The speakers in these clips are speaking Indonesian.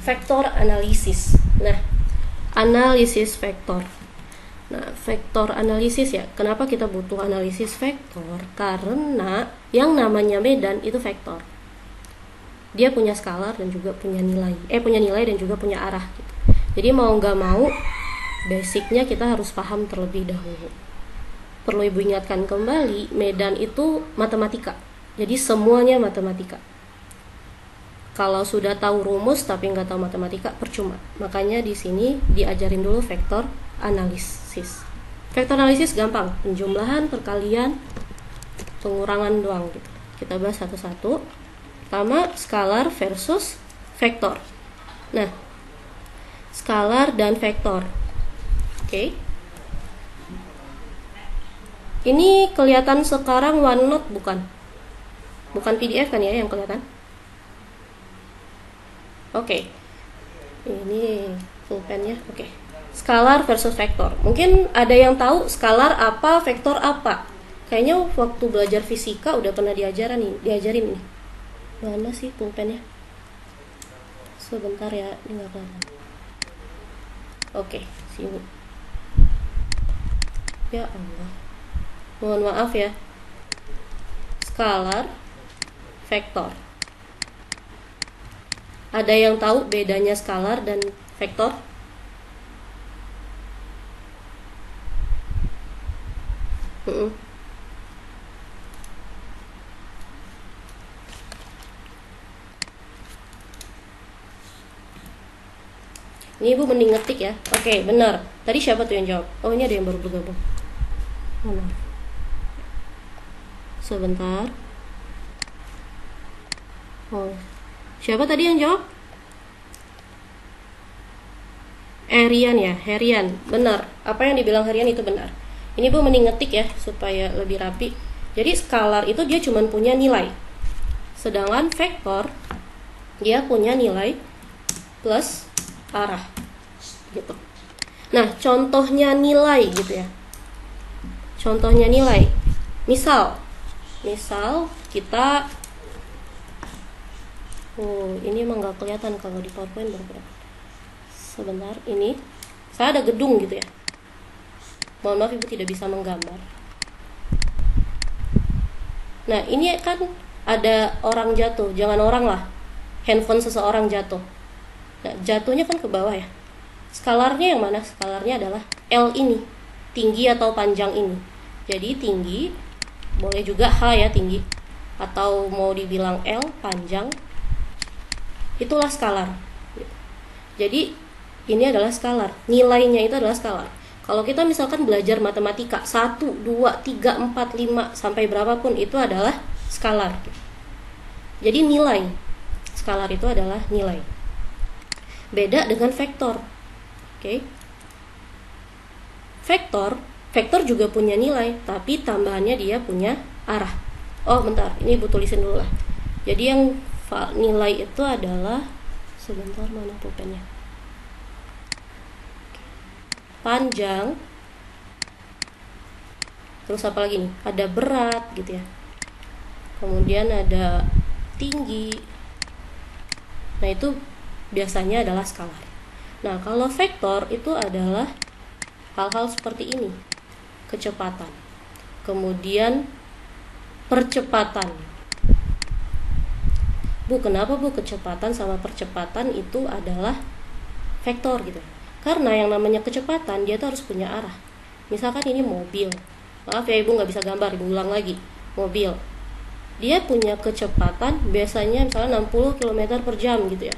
vektor analisis. Nah, analisis vektor. Nah, vektor analisis ya. Kenapa kita butuh analisis vektor? Karena yang namanya medan itu vektor. Dia punya skalar dan juga punya nilai. Punya nilai dan juga punya arah gitu. Jadi mau nggak mau, basicnya kita harus paham terlebih dahulu. Perlu Ibu ingatkan kembali, medan itu matematika. Jadi semuanya matematika. Kalau sudah tahu rumus tapi nggak tahu matematika, percuma. Makanya di sini diajarin dulu vektor analisis. Vektor analisis gampang, penjumlahan, perkalian, pengurangan doang gitu. Kita bahas satu-satu. Pertama, skalar versus vektor. Nah, skalar dan vektor. Oke. Ini kelihatan sekarang OneNote bukan? Bukan PDF kan ya yang kelihatan? Oke. Ini pulpennya. Oke. Skalar versus vektor. Mungkin ada yang tahu skalar apa, vektor apa? Kayaknya waktu belajar fisika udah pernah diajarin nih. Mana sih pulpennya? Sebentar ya, ini nggak kelihatan. Oke, sini. Ya Allah. Mohon maaf ya. Skalar, vektor. Ada yang tahu bedanya skalar dan vektor? Ini Ibu mending ngetik ya. Oke, benar. Tadi siapa tuh yang jawab? Oh, ini ada yang baru bergabung. Mana? Sebentar. Oh, siapa tadi yang jawab? Herian ya, Herian. Benar. Apa yang dibilang Herian itu benar. Ini Bu mending ngetik ya supaya lebih rapi. Jadi skalar itu dia cuma punya nilai. Sedangkan vektor dia punya nilai plus arah gitu. Nah, contohnya nilai gitu ya. Contohnya nilai. Misal kita ini emang nggak kelihatan kalau di PowerPoint bergerak. Sebentar, ini saya ada gedung gitu ya. Mohon maaf Ibu tidak bisa menggambar. Nah, ini kan ada orang jatuh, jangan orang lah. Handphone seseorang jatuh. Nah, jatuhnya kan ke bawah ya. Skalarnya yang mana? Skalarnya adalah L ini, tinggi atau panjang ini. Jadi tinggi, boleh juga H ya, tinggi. Atau mau dibilang L, panjang. Itulah skalar. Jadi ini adalah skalar. Nilainya itu adalah skalar. Kalau kita misalkan belajar matematika 1, 2, 3, 4, 5 sampai berapapun itu adalah skalar. Jadi nilai. Skalar itu adalah nilai. Beda dengan vektor. Oke. Vektor juga punya nilai, tapi tambahannya dia punya arah. Oh, bentar. Ini Ibu tulisin dulu lah. Jadi yang nilai itu adalah, sebentar, mana pulpennya? Panjang. Terus apa lagi nih? Ada berat gitu ya. Kemudian ada tinggi. Nah, itu biasanya adalah skalar. Nah, kalau vektor itu adalah hal-hal seperti ini. Kecepatan. Kemudian percepatan. Bu, kenapa Bu kecepatan sama percepatan itu adalah vektor gitu? Karena yang namanya kecepatan dia tuh harus punya arah. Misalkan ini mobil. Maaf ya Ibu nggak bisa gambar, Ibu ulang lagi. Mobil. Dia punya kecepatan biasanya misalnya 60 km per jam gitu ya.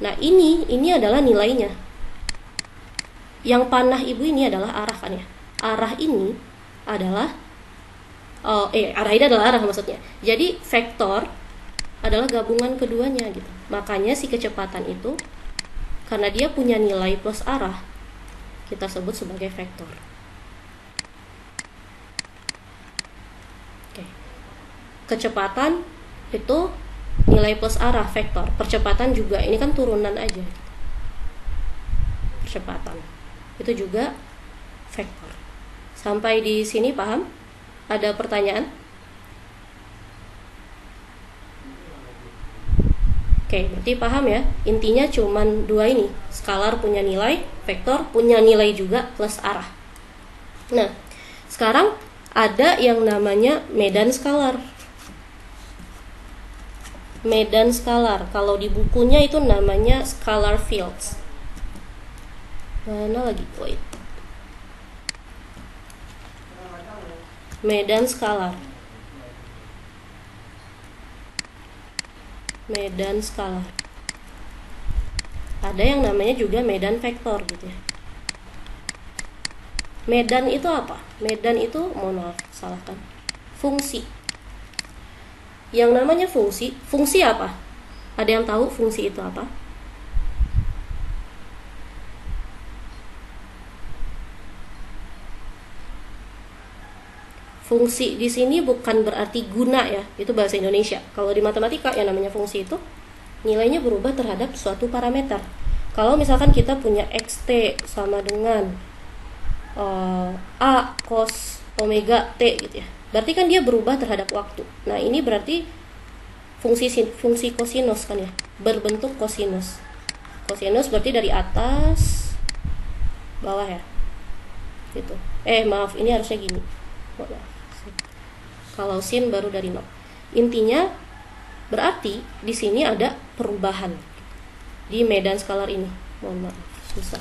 Nah, ini adalah nilainya. Yang panah Ibu ini adalah arah kan ya. Arah ini adalah arah ini adalah arah maksudnya. Jadi vektor adalah gabungan keduanya gitu. Makanya si kecepatan itu karena dia punya nilai plus arah, kita sebut sebagai vektor. Oke. Kecepatan itu nilai plus arah, vektor. Percepatan juga, ini kan turunan aja. Percepatan itu juga vektor. Sampai di sini paham? Ada pertanyaan? Oke, berarti paham ya? Intinya cuman dua ini. Skalar punya nilai, vektor punya nilai juga plus arah. Nah, sekarang ada yang namanya medan skalar. Medan skalar, kalau di bukunya itu namanya scalar fields. Mana lagi? Wait. Medan skalar. Medan skalar. Ada yang namanya juga medan vektor gitu ya. Medan itu apa? Medan itu, mohon maaf, salahkan. Fungsi. Yang namanya fungsi, fungsi apa? Ada yang tahu fungsi itu apa? Fungsi di sini bukan berarti guna ya, itu bahasa Indonesia. Kalau di matematika yang namanya fungsi itu nilainya berubah terhadap suatu parameter. Kalau misalkan kita punya xt sama dengan a cos omega t gitu ya, berarti kan dia berubah terhadap waktu. Nah ini berarti fungsi kosinus kan ya, berbentuk kosinus. Kosinus berarti dari atas bawah ya, gitu. Maaf, ini harusnya gini. Kalau sin baru dari 0. Intinya berarti di sini ada perubahan di medan skalar ini. Mohon maaf, susah.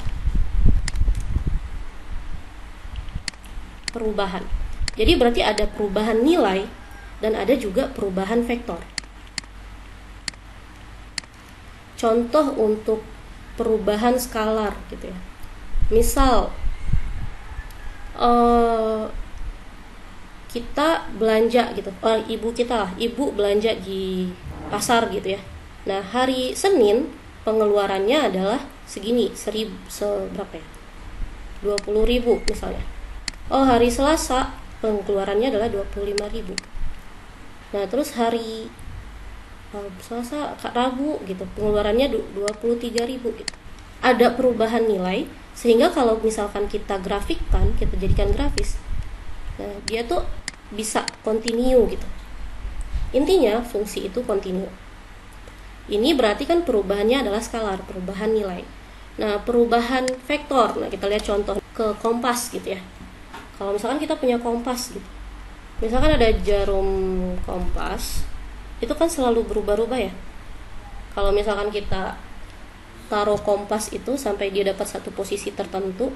Perubahan. Jadi berarti ada perubahan nilai dan ada juga perubahan vektor. Contoh untuk perubahan skalar gitu ya. Misal kita belanja gitu, ibu belanja di pasar gitu ya. Nah hari Senin pengeluarannya adalah segini, berapa ya, 20.000 misalnya. Hari Selasa pengeluarannya adalah 25.000. Nah terus hari Selasa, Rabu gitu pengeluarannya 23.000 gitu. Ada perubahan nilai sehingga kalau misalkan kita grafikkan, kita jadikan grafis, nah dia tuh bisa continue gitu. Intinya fungsi itu continue. Ini berarti kan perubahannya adalah skalar, perubahan nilai. Nah perubahan vektor, nah kita lihat contoh ke kompas gitu ya. Kalau misalkan kita punya kompas gitu, misalkan ada jarum kompas, itu kan selalu berubah-ubah ya. Kalau misalkan kita taruh kompas itu sampai dia dapat satu posisi tertentu,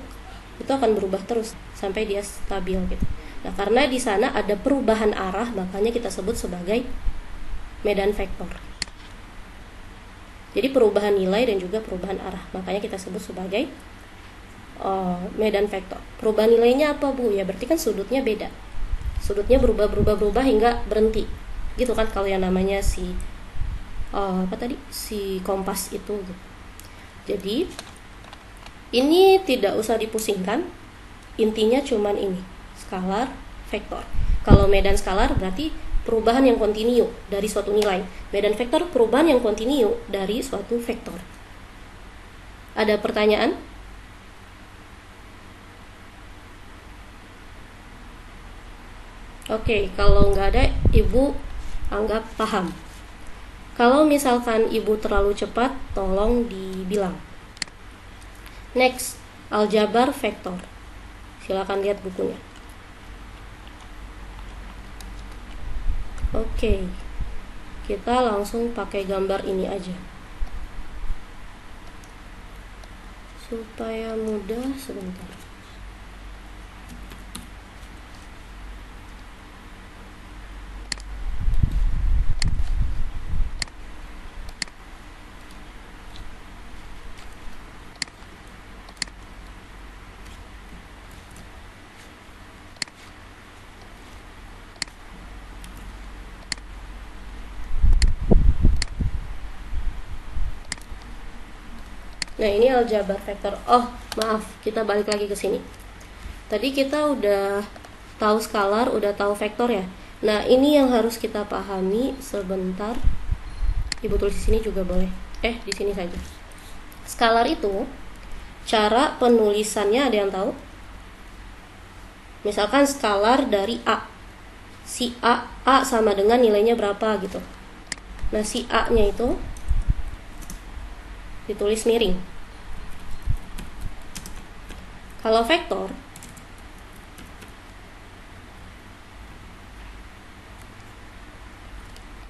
itu akan berubah terus sampai dia stabil gitu. Nah karena di sana ada perubahan arah, makanya kita sebut sebagai medan vektor. Jadi perubahan nilai dan juga perubahan arah, makanya kita sebut sebagai medan vektor. Perubahan nilainya apa Bu? Ya berarti kan sudutnya beda. Sudutnya berubah hingga berhenti. Gitu kan kalau yang namanya si kompas itu gitu. Jadi ini tidak usah dipusingkan. Intinya cuman ini, skalar, vektor. Kalau medan skalar berarti perubahan yang kontinu dari suatu nilai. Medan vektor perubahan yang kontinu dari suatu vektor. Ada pertanyaan? Oke, kalau nggak ada, Ibu anggap paham. Kalau misalkan Ibu terlalu cepat, tolong dibilang. Next, aljabar vektor. Silakan lihat bukunya. Oke, kita langsung pakai gambar ini aja supaya mudah. Sebentar. Nah ini aljabar vektor. Maaf, kita balik lagi ke sini. Tadi kita udah tahu skalar, udah tahu vektor ya. Nah ini yang harus kita pahami. Sebentar, Ibu tulis di sini juga boleh. Di sini saja. Skalar itu cara penulisannya ada yang tahu? Misalkan skalar dari A. Si A sama dengan nilainya berapa gitu. Nah si A-nya itu ditulis miring. Kalau vektor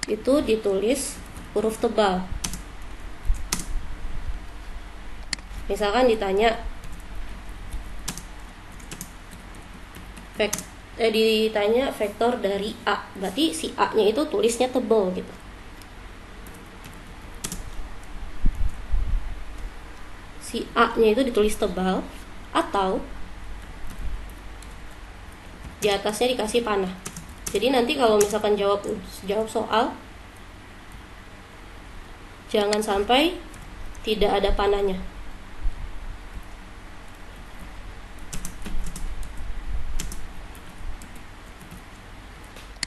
itu ditulis huruf tebal. Misalkan ditanya vektor dari A, berarti si A-nya itu tulisnya tebal gitu. Si A-nya itu ditulis tebal, atau di atasnya dikasih panah. Jadi nanti kalau misalkan jawab soal, jangan sampai tidak ada panahnya.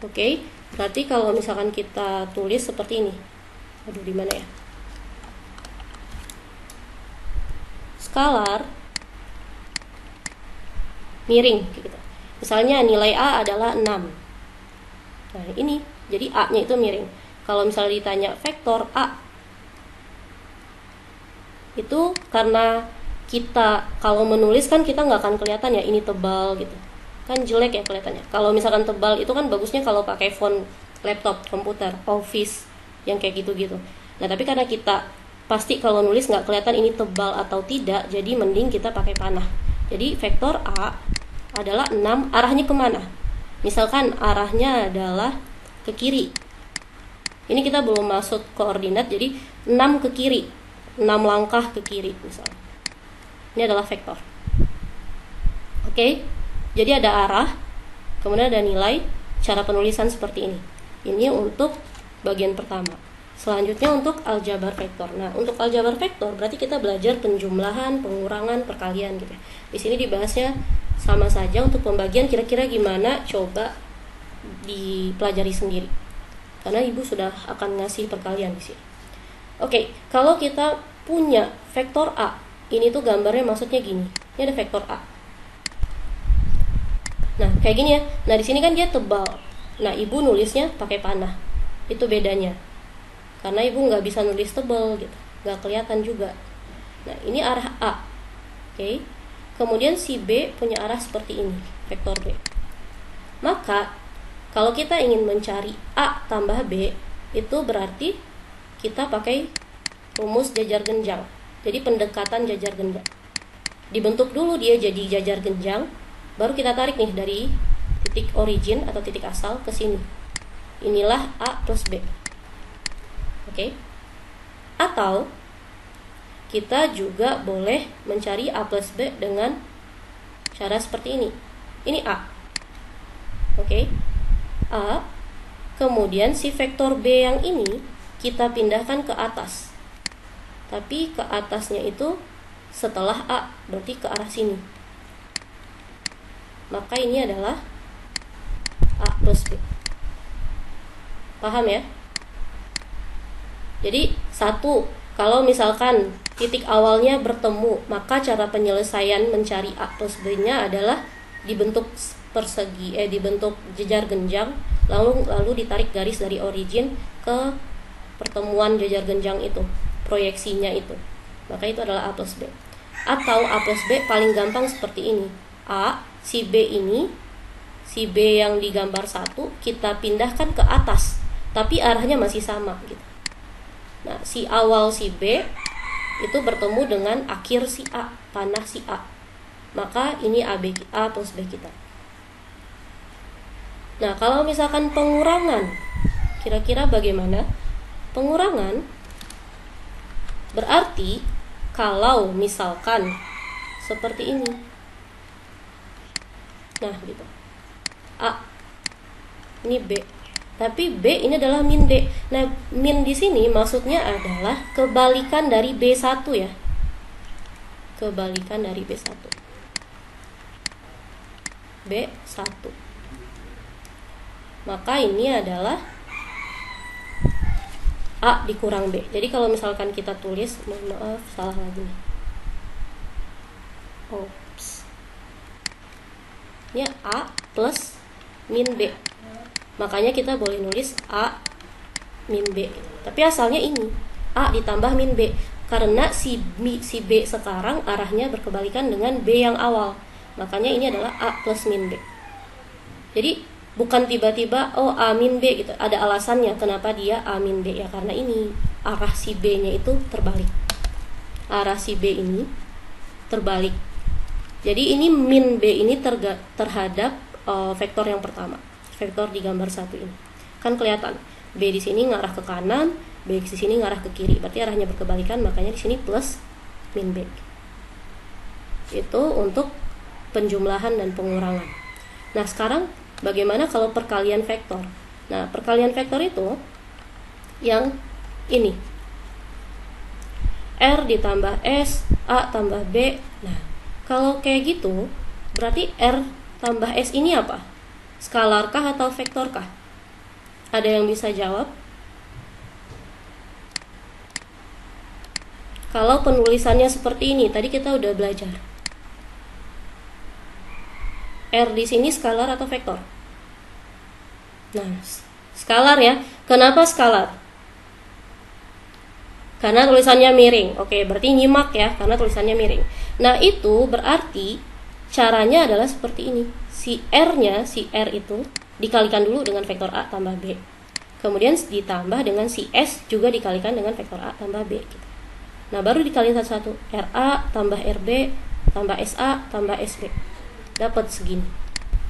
Oke, berarti kalau misalkan kita tulis seperti ini. Aduh, di mana ya? Skalar miring gitu. Misalnya nilai A adalah 6. Nah, ini jadi A-nya itu miring. Kalau misalnya ditanya vektor A, itu karena kita kalau menulis kan kita nggak akan kelihatan ya ini tebal gitu. Kan jelek ya kelihatannya. Kalau misalkan tebal itu kan bagusnya kalau pakai font laptop, komputer, Office yang kayak gitu-gitu. Nah, tapi karena kita pasti kalau nulis nggak kelihatan ini tebal atau tidak, jadi mending kita pakai panah. Jadi vektor A adalah 6, arahnya kemana? Misalkan arahnya adalah ke kiri. Ini kita belum masuk koordinat, jadi 6 ke kiri, 6 langkah ke kiri misalnya. Ini adalah vektor. Oke, jadi ada arah, kemudian ada nilai, cara penulisan seperti ini. Ini untuk bagian pertama. Selanjutnya untuk aljabar vektor. Nah, untuk aljabar vektor berarti kita belajar penjumlahan, pengurangan, perkalian gitu. Di sini dibahasnya sama saja. Untuk pembagian kira-kira gimana, coba dipelajari sendiri. Karena ibu sudah akan ngasih perkalian di sini. Oke, kalau kita punya vektor A, ini tuh gambarnya maksudnya gini. Ini ada vektor A. Nah, kayak gini ya. Nah, di sini kan dia tebal. Nah, ibu nulisnya pakai panah. Itu bedanya. Karena ibu nggak bisa nulis tebal gitu, nggak kelihatan juga. Nah, ini arah A. Oke. Kemudian si B punya arah seperti ini, vektor B. Maka kalau kita ingin mencari A tambah B, itu berarti kita pakai rumus jajar genjang. Jadi pendekatan jajar genjang. Dibentuk dulu dia jadi jajar genjang, baru kita tarik nih dari titik origin atau titik asal ke sini. Inilah A plus B. Oke. Atau kita juga boleh mencari A plus B dengan cara seperti ini. Ini A. Oke. A. Kemudian si vektor B yang ini kita pindahkan ke atas. Tapi ke atasnya itu setelah A, berarti ke arah sini. Maka ini adalah A plus B. Paham ya? Jadi satu, kalau misalkan titik awalnya bertemu, maka cara penyelesaian mencari A plus B-nya adalah dibentuk persegi, dibentuk jajar genjang, lalu ditarik garis dari origin ke pertemuan jajar genjang itu, proyeksinya itu. Maka itu adalah A plus B. Atau A plus B paling gampang seperti ini. A, si B ini, si B yang digambar 1, kita pindahkan ke atas, tapi arahnya masih sama gitu. Nah, si awal si B itu bertemu dengan akhir si A, panah si A. Maka ini A plus B kita. Nah, kalau misalkan pengurangan, kira-kira bagaimana? Pengurangan berarti kalau misalkan seperti ini. Nah, gitu. A, ini B. Tapi B ini adalah min B. Nah, min di sini maksudnya adalah kebalikan dari B1 ya. Kebalikan dari B1. B1. Maka ini adalah A dikurang B. Jadi kalau misalkan kita tulis, mohon maaf, salah lagi nih. Oops. Ini A plus min B. Makanya kita boleh nulis A min B. Tapi asalnya ini A ditambah min B. Karena si B sekarang arahnya berkebalikan dengan B yang awal. Makanya ini adalah A plus min B. Jadi bukan tiba-tiba A min B gitu. Ada alasannya kenapa dia A min B ya, karena ini arah si B-nya itu terbalik. Arah si B ini terbalik. Jadi ini min B ini terhadap vektor yang pertama. Vektor di gambar 1 ini. Kan kelihatan B di sini ngarah ke kanan, B di sini ngarah ke kiri. Berarti arahnya berkebalikan, makanya di sini plus min B. Itu untuk penjumlahan dan pengurangan. Nah, sekarang bagaimana kalau perkalian vektor? Nah, perkalian vektor itu yang ini. R ditambah S, A tambah B. Nah, kalau kayak gitu, berarti R tambah S ini apa? Skalarkah atau vektorkah? Ada yang bisa jawab? Kalau penulisannya seperti ini, tadi kita udah belajar. R di sini skalar atau vektor? Nah, skalar ya. Kenapa skalar? Karena tulisannya miring. Oke, berarti nyimak ya, karena tulisannya miring. Nah, itu berarti caranya adalah seperti ini. Si R-nya, si R itu dikalikan dulu dengan vektor A tambah B. Kemudian ditambah dengan si S juga dikalikan dengan vektor A tambah B gitu. Nah, baru dikali satu-satu. RA tambah RB tambah SA tambah SB. Dapat segini.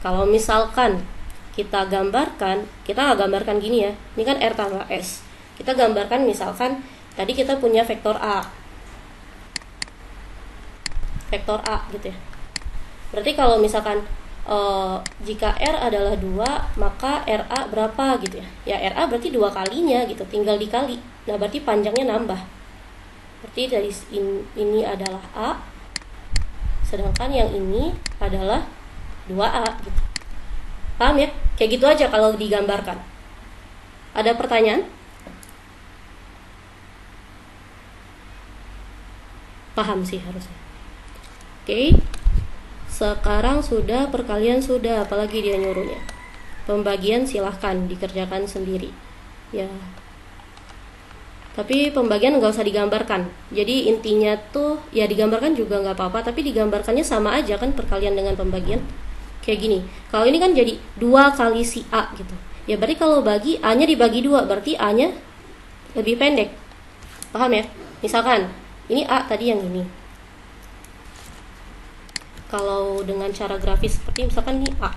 Kalau misalkan kita gambarkan, kita nggak gambarkan gini ya. Ini kan R tambah S. Kita gambarkan misalkan tadi kita punya vektor A. Vektor A gitu ya. Berarti kalau misalkan jika R adalah 2, maka RA berapa gitu ya. Ya RA berarti 2 kalinya gitu, tinggal dikali. Nah, berarti panjangnya nambah. Berarti dari ini adalah A, sedangkan yang ini adalah 2A gitu. Paham ya? Kayak gitu aja kalau digambarkan. Ada pertanyaan? Paham sih harusnya. Oke. Sekarang sudah, perkalian sudah, apalagi dia nyuruhnya. Pembagian silahkan dikerjakan sendiri. Ya. Tapi pembagian nggak usah digambarkan. Jadi intinya tuh ya digambarkan juga nggak apa-apa, tapi digambarkannya sama aja kan perkalian dengan pembagian. Kayak gini. Kalau ini kan jadi 2 kali si A gitu. Ya berarti kalau bagi A-nya dibagi 2, berarti A-nya lebih pendek. Paham ya? Misalkan ini A tadi yang ini. Kalau dengan cara grafis seperti misalkan ini A.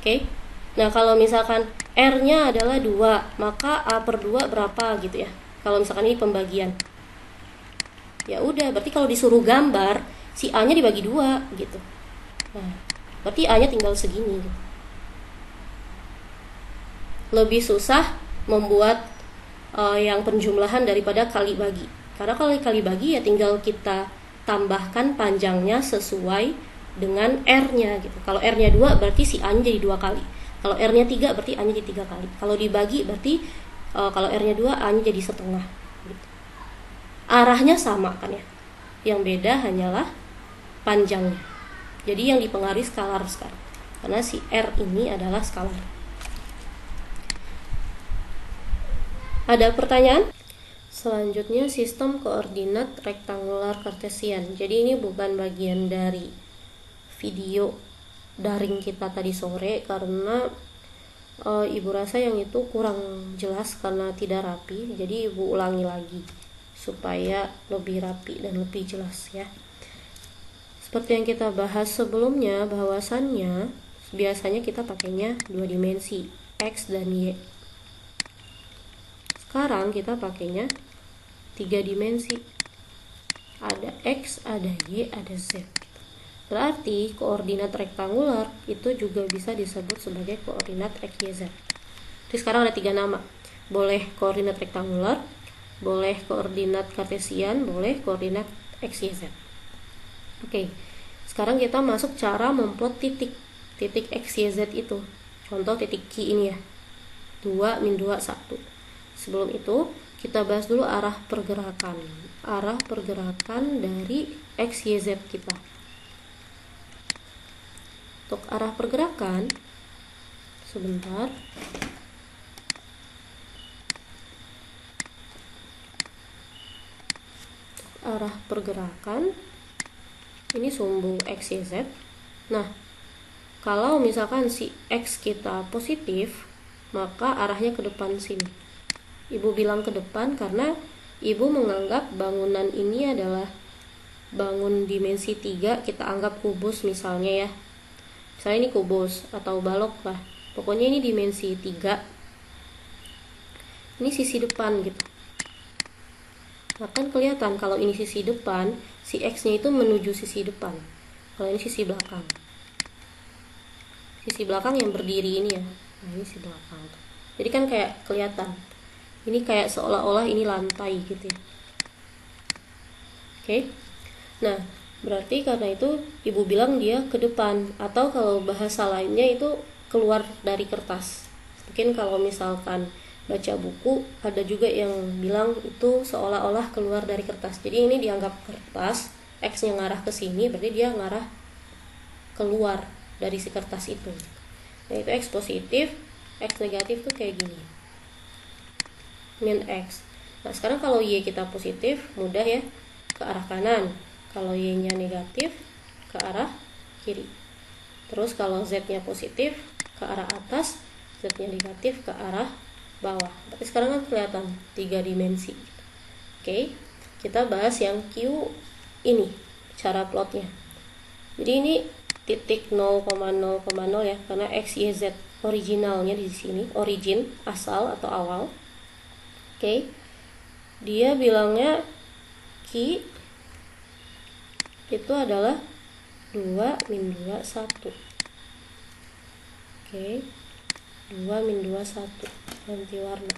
Oke. Nah, kalau misalkan R-nya adalah 2, maka A per 2 berapa gitu ya. Kalau misalkan ini pembagian. Ya udah, berarti kalau disuruh gambar, si A-nya dibagi 2 gitu. Nah, berarti A-nya tinggal segini gitu. Lebih susah membuat yang penjumlahan daripada kali bagi. Karena kalau kali bagi ya tinggal kita tambahkan panjangnya sesuai dengan R-nya gitu. Kalau R-nya 2 berarti si A-nya jadi 2 kali. Kalau R-nya 3 berarti A-nya jadi 3 kali. Kalau dibagi berarti kalau R-nya 2 A-nya jadi setengah gitu. Arahnya sama kan ya. Yang beda hanyalah panjangnya. Jadi yang dipengaruhi skalar sekarang. Karena si R ini adalah skalar. Ada pertanyaan? Selanjutnya sistem koordinat rektangular kartesian. Jadi ini bukan bagian dari video daring kita tadi sore karena ibu rasa yang itu kurang jelas karena tidak rapi. Jadi ibu ulangi lagi supaya lebih rapi dan lebih jelas ya. Seperti yang kita bahas sebelumnya, bahwasannya biasanya kita pakainya 2 dimensi, X dan Y. Sekarang kita pakainya 3 dimensi, ada X, ada Y, ada Z. Berarti koordinat rektangular itu juga bisa disebut sebagai koordinat X, Y, Z. Jadi sekarang ada 3 nama, boleh koordinat rektangular, boleh koordinat kartesian, boleh koordinat X, Y, Z. Oke, sekarang kita masuk cara memplot titik X, Y, Z itu. Contoh titik Q ini ya, 2, min 2, 1. Sebelum itu kita bahas dulu arah pergerakan dari X, Y, Z kita. Untuk arah pergerakan, sebentar. arah pergerakan, ini sumbu X, Y, Z. Nah, kalau misalkan si X kita positif, maka arahnya ke depan sini. Ibu bilang ke depan karena ibu menganggap bangunan ini adalah bangun dimensi 3, kita anggap kubus misalnya ya. Misalnya ini kubus atau balok lah. Pokoknya ini dimensi 3. Ini sisi depan gitu. Nah, kan kelihatan kalau ini sisi depan, si X-nya itu menuju sisi depan. Kalau ini sisi belakang. Sisi belakang yang berdiri ini ya. Nah, ini sisi belakang. Jadi kan kayak kelihatan. Ini kayak seolah-olah ini lantai gitu ya. Oke. Nah, berarti karena itu ibu bilang dia ke depan, atau kalau bahasa lainnya itu keluar dari kertas. Mungkin kalau misalkan baca buku ada juga yang bilang itu seolah-olah keluar dari kertas. Jadi ini dianggap kertas, X-nya ngarah ke sini, berarti dia ngarah keluar dari si kertas itu. Nah, itu X positif, X negatif tuh kayak gini. Min X. Nah, sekarang kalau Y kita positif, mudah ya, ke arah kanan. Kalau Y-nya negatif, ke arah kiri. Terus kalau Z-nya positif, ke arah atas, Z-nya negatif, ke arah bawah. Tapi sekarang kan kelihatan 3 dimensi. Oke, kita bahas yang Q ini, cara plotnya. Jadi ini titik 0,0,0 ya, karena X, Y, Z originalnya di sini, origin, asal atau awal. Oke, dia bilangnya Q itu adalah 2 min 2, 1. Oke, 2 min 2, 1. Ganti warna.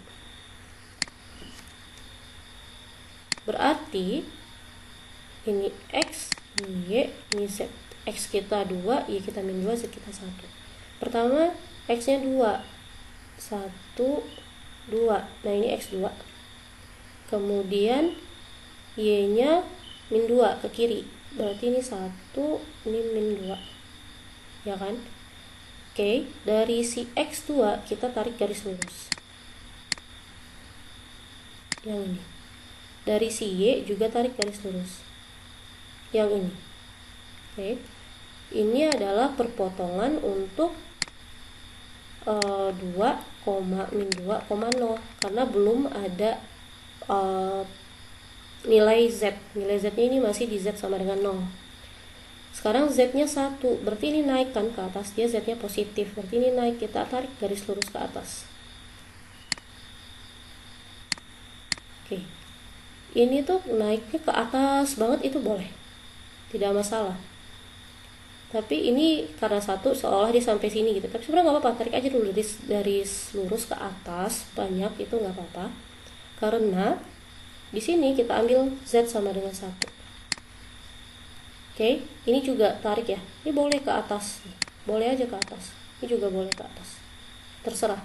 Berarti ini X, ini Y, ini Z. X kita 2, Y kita min 2, Z kita 1. Pertama, X-nya 2. 1, 2. Nah, ini X2. Kemudian Y-nya min 2 ke kiri. Berarti ini 1, ini min 2. Ya kan? Oke, dari si X2 kita tarik garis lurus. Yang ini. Dari si Y juga tarik garis lurus. Yang ini. Oke. Ini adalah perpotongan untuk 2, min 2,0 karena belum ada nilai Z. Nilai Z-nya ini masih di Z sama dengan 0. Sekarang Z-nya 1, berarti ini naik kan ke atas, dia Z-nya positif, berarti ini naik, kita tarik garis lurus ke atas. Oke. Ini tuh naiknya ke atas banget, itu boleh. Tidak masalah. Tapi ini karena 1 seolah dia sampai sini gitu. Tapi sebenarnya nggak apa-apa, tarik aja dulu garis lurus ke atas, banyak itu nggak apa-apa. Karena di sini kita ambil Z sama dengan 1. Oke, ini juga tarik ya. Ini boleh ke atas. Boleh aja ke atas. Ini juga boleh ke atas. Terserah.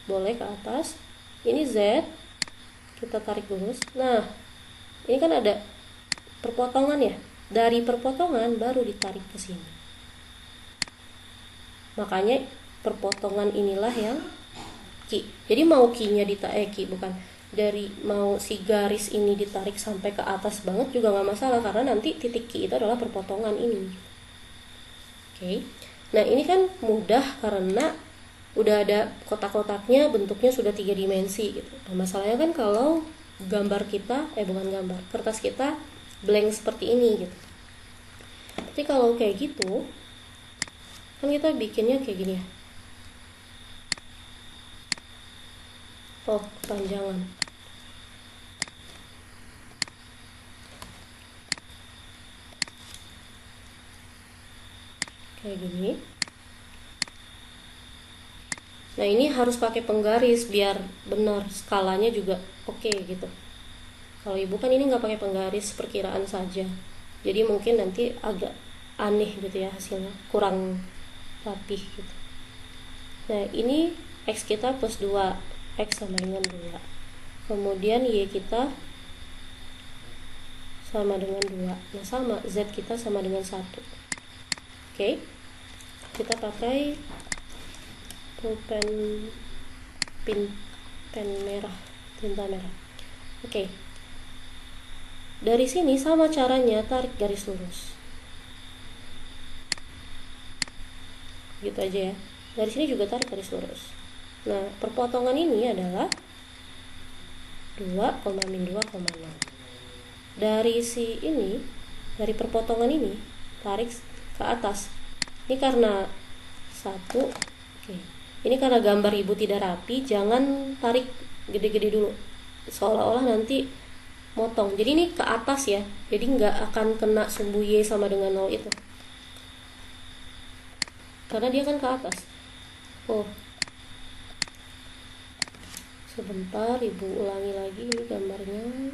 Boleh ke atas. Ini Z. Kita tarik lurus. Nah, ini kan ada perpotongan ya. Dari perpotongan baru ditarik ke sini. Makanya perpotongan inilah yang Q. Jadi mau Q-nya ditarik, bukan. Dari mau si garis ini ditarik sampai ke atas banget juga nggak masalah, karena nanti titik Q itu adalah perpotongan ini. Oke. Nah, ini kan mudah karena udah ada kotak-kotaknya, bentuknya sudah 3 dimensi gitu. Nah, masalahnya kan kalau gambar kita, bukan gambar, kertas kita blank seperti ini gitu. Tapi kalau kayak gitu, kan kita bikinnya kayak gini ya. Oh, kepanjangan. Kayak gini. Nah, ini harus pakai penggaris biar benar, skalanya juga oke gitu. Kalau ibu kan ini nggak pakai penggaris, perkiraan saja. Jadi mungkin nanti agak aneh gitu ya hasilnya, kurang rapih gitu. Nah, ini X kita plus 2, X sama dengan 2. Kemudian Y kita sama dengan 2. Nah, sama, Z kita sama dengan 1. Oke. Kita pakai pulpen pen merah, tinta merah. Oke. dari sini sama caranya, tarik garis lurus. Gitu aja ya. Dari sini juga tarik garis lurus. Nah, perpotongan ini adalah 2, min 2, 0. Dari dari perpotongan ini tarik ke atas. Ini karena satu. Oke. Ini karena gambar ibu tidak rapi, jangan tarik gede-gede dulu. Seolah-olah nanti motong. Jadi ini ke atas ya. Jadi nggak akan kena sumbu Y sama dengan 0 itu. Karena dia kan ke atas. Oh. Sebentar, ibu ulangi lagi ini gambarnya.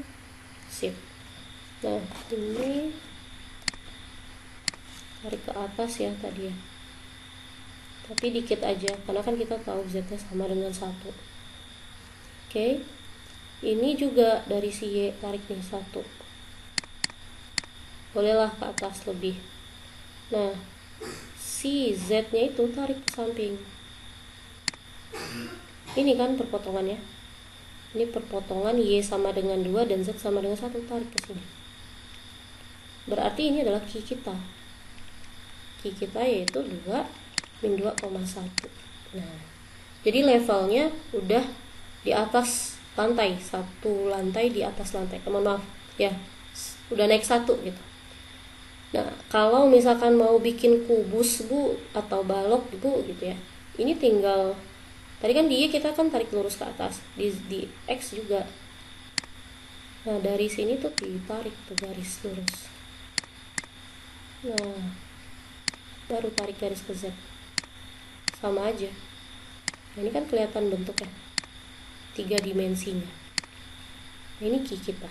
Sip. Nah, ini tarik ke atas ya tadi ya. Tapi dikit aja, karena kan kita tahu Z-nya sama dengan 1. Oke. Ini juga dari si Y, tarik nih 1. Bolehlah ke atas lebih. Nah, si Z-nya itu tarik ke samping. Ini kan perpotongannya. Ini perpotongan Y sama dengan 2 dan Z sama dengan 1, tarik ke sini. Berarti ini adalah Q kita. Q kita yaitu 2 min 2,1. Nah, jadi levelnya udah di atas lantai, satu lantai di atas lantai. Maaf ya, udah naik 1 gitu. Nah, kalau misalkan mau bikin kubus bu atau balok bu gitu ya, ini tinggal, tadi kan di Y kita kan tarik lurus ke atas, di X juga. Nah, dari sini tuh ditarik tuh garis lurus. Nah, baru tarik garis ke Z. Sama aja. Nah, ini kan kelihatan bentuknya, 3 dimensinya. Nah, ini Q kita.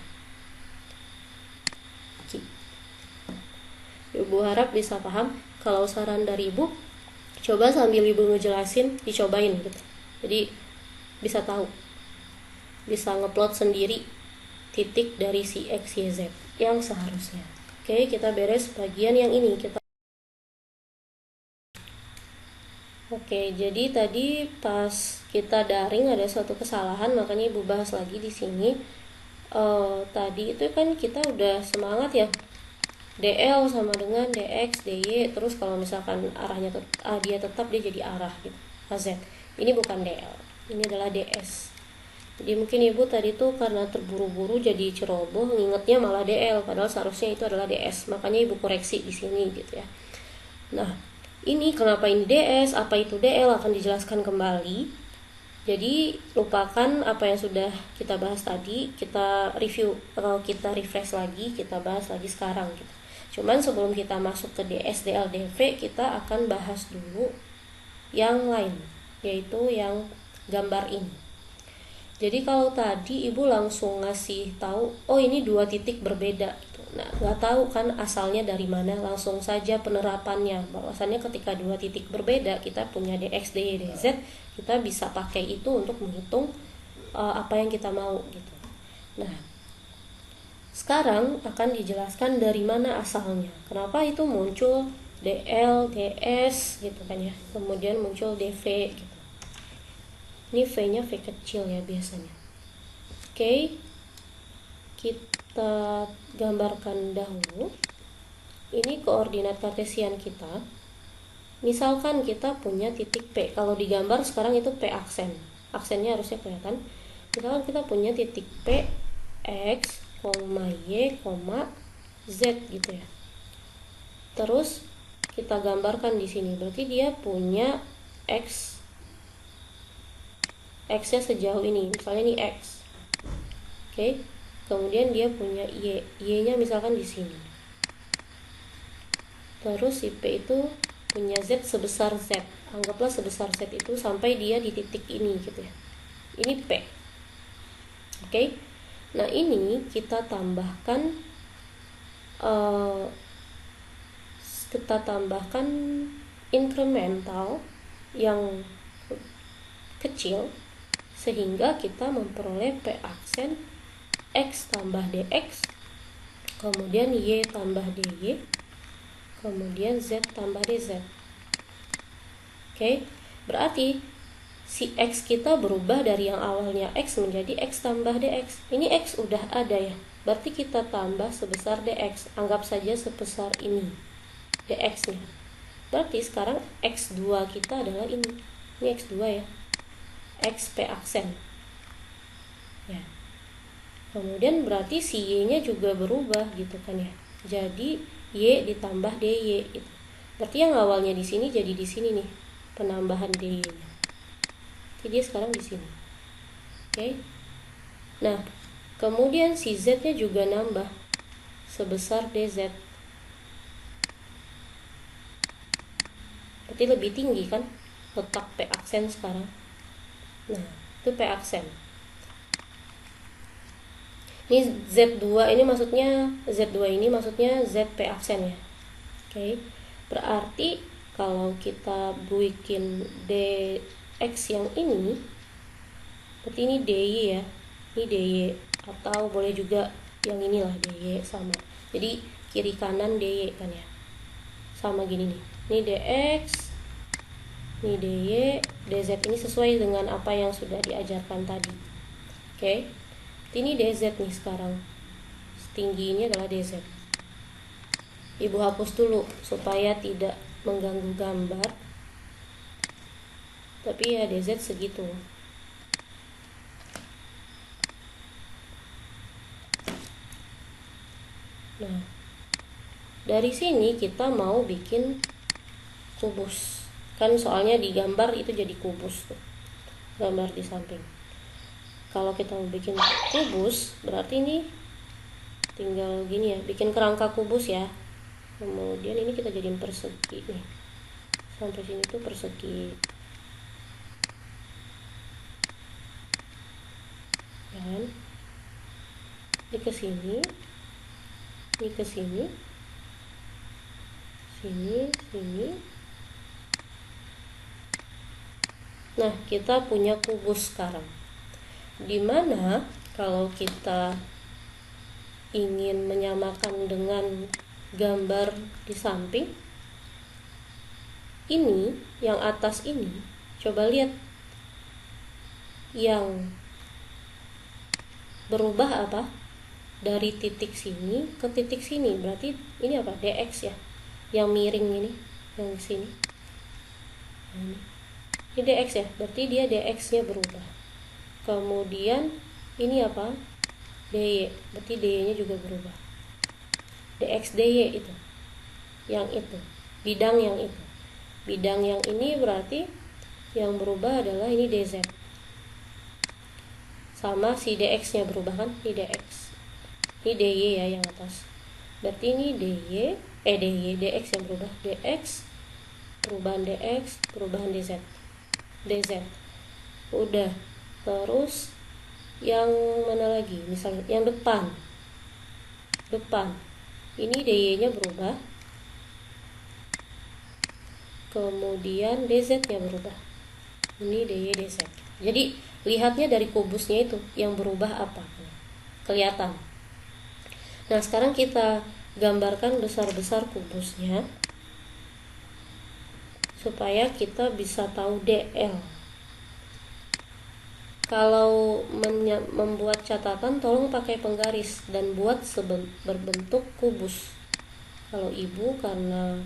Q. Ibu harap bisa paham. Kalau saran dari ibu, coba sambil ibu ngejelasin, dicobain gitu. Jadi bisa tahu, bisa ngeplot sendiri titik dari si X, Y, Z yang seharusnya. Oke, kita beres bagian yang ini. Oke, jadi tadi pas kita daring ada suatu kesalahan, makanya ibu bahas lagi di sini. Tadi itu kan kita udah semangat ya, DL sama dengan DX, DY, terus kalau misalkan arahnya dia tetap, dia jadi arah gitu, AZ. Ini bukan DL, ini adalah DS. Jadi mungkin ibu tadi tuh karena terburu-buru jadi ceroboh, ngingetnya malah DL, padahal seharusnya itu adalah DS. Makanya ibu koreksi di sini gitu ya. Nah, ini kenapa ini DS, apa itu DL akan dijelaskan kembali. Jadi lupakan apa yang sudah kita bahas tadi, kita review, kalau kita refresh lagi, kita bahas lagi sekarang gitu. Cuman sebelum kita masuk ke DS, DL, DV, kita akan bahas dulu yang lain, yaitu yang gambar ini. Jadi kalau tadi ibu langsung ngasih tahu, oh ini 2 titik berbeda gitu. Nah, nggak tahu kan asalnya dari mana, langsung saja penerapannya. Bahwasannya ketika 2 titik berbeda, kita punya DX, DY, DZ, kita bisa pakai itu untuk menghitung apa yang kita mau gitu. Nah, sekarang akan dijelaskan dari mana asalnya. Kenapa itu muncul DL, DS gitu kan ya. Kemudian muncul DV gitu. Ini V-nya V kecil ya biasanya. Oke, kita gambarkan dahulu. Ini koordinat kartesian kita. Misalkan kita punya titik P. Kalau digambar sekarang itu P aksen. Aksennya harusnya kelihatan. Misalkan kita punya titik P, X, Y, Z gitu ya. Terus kita gambarkan di sini. Berarti dia punya X-nya sejauh ini, misalnya ini X. Oke. Kemudian dia punya Y-nya misalkan di sini. Terus si P itu punya Z sebesar Z. Anggaplah sebesar Z itu sampai dia di titik ini gitu ya. Ini P. Oke. Nah, ini kita tambahkan incremental yang kecil, sehingga kita memperoleh P aksen X tambah DX, kemudian Y tambah DY, kemudian Z tambah DZ. Oke, berarti si X kita berubah dari yang awalnya X menjadi X tambah DX. Ini X udah ada ya, berarti kita tambah sebesar dx, anggap saja sebesar ini dx nya. Berarti sekarang x2 kita adalah ini x2 ya, x p aksen ya. Kemudian berarti si y nya juga berubah gitu kan ya, jadi y ditambah dy gitu. Berarti yang awalnya di sini jadi di sini nih, penambahan dy nya. Jadi dia sekarang di sini. Oke. Nah, kemudian si z nya juga nambah sebesar dz. Berarti lebih tinggi kan letak p aksen sekarang. Nah, itu p aksen. Ini Z2 ini maksudnya ZP aksen ya. Oke. Berarti kalau kita bikin dx yang ini, berarti ini dy ya. Ini dy, atau boleh juga yang inilah dy sama. Jadi kiri kanan dy kan ya. Sama gini nih. Ini dx, ini dy, dz ini sesuai dengan apa yang sudah diajarkan tadi. Oke. Ini dz nih sekarang, tinggi ini adalah dz. Ibu hapus dulu supaya tidak mengganggu gambar, tapi ya dz segitu. Nah, dari sini kita mau bikin kubus kan, soalnya di gambar itu jadi kubus tuh, gambar di samping. Kalau kita mau bikin kubus, berarti ini tinggal gini ya, bikin kerangka kubus ya. Kemudian ini kita jadiin persegi nih. Sampai sini tuh persegi. Dan ini ke sini. Ini ke sini. Sini. Nah, kita punya kubus sekarang. Dimana kalau kita ingin menyamakan dengan gambar di samping ini, yang atas ini, coba lihat yang berubah apa dari titik sini ke titik sini. Berarti ini apa, dx ya, yang miring ini, yang sini ini dx ya, berarti dia dx nya berubah. Kemudian ini apa, dy, berarti dy nya juga berubah. Dx dy itu yang itu, bidang yang itu. Bidang yang ini berarti yang berubah adalah ini dz. Sama si dx nya berubah kan, ini dx. Ini dy ya yang atas. Berarti ini dy, dx yang berubah, dx, perubahan dx, perubahan dz. Udah. Terus yang mana lagi, misalnya yang depan ini dy nya berubah, kemudian dz nya berubah, ini dy dz. Jadi lihatnya dari kubusnya itu yang berubah apa, kelihatan. Nah, sekarang kita gambarkan besar-besar kubusnya supaya kita bisa tahu dl. Kalau membuat catatan, tolong pakai penggaris dan buat berbentuk kubus. Kalau ibu karena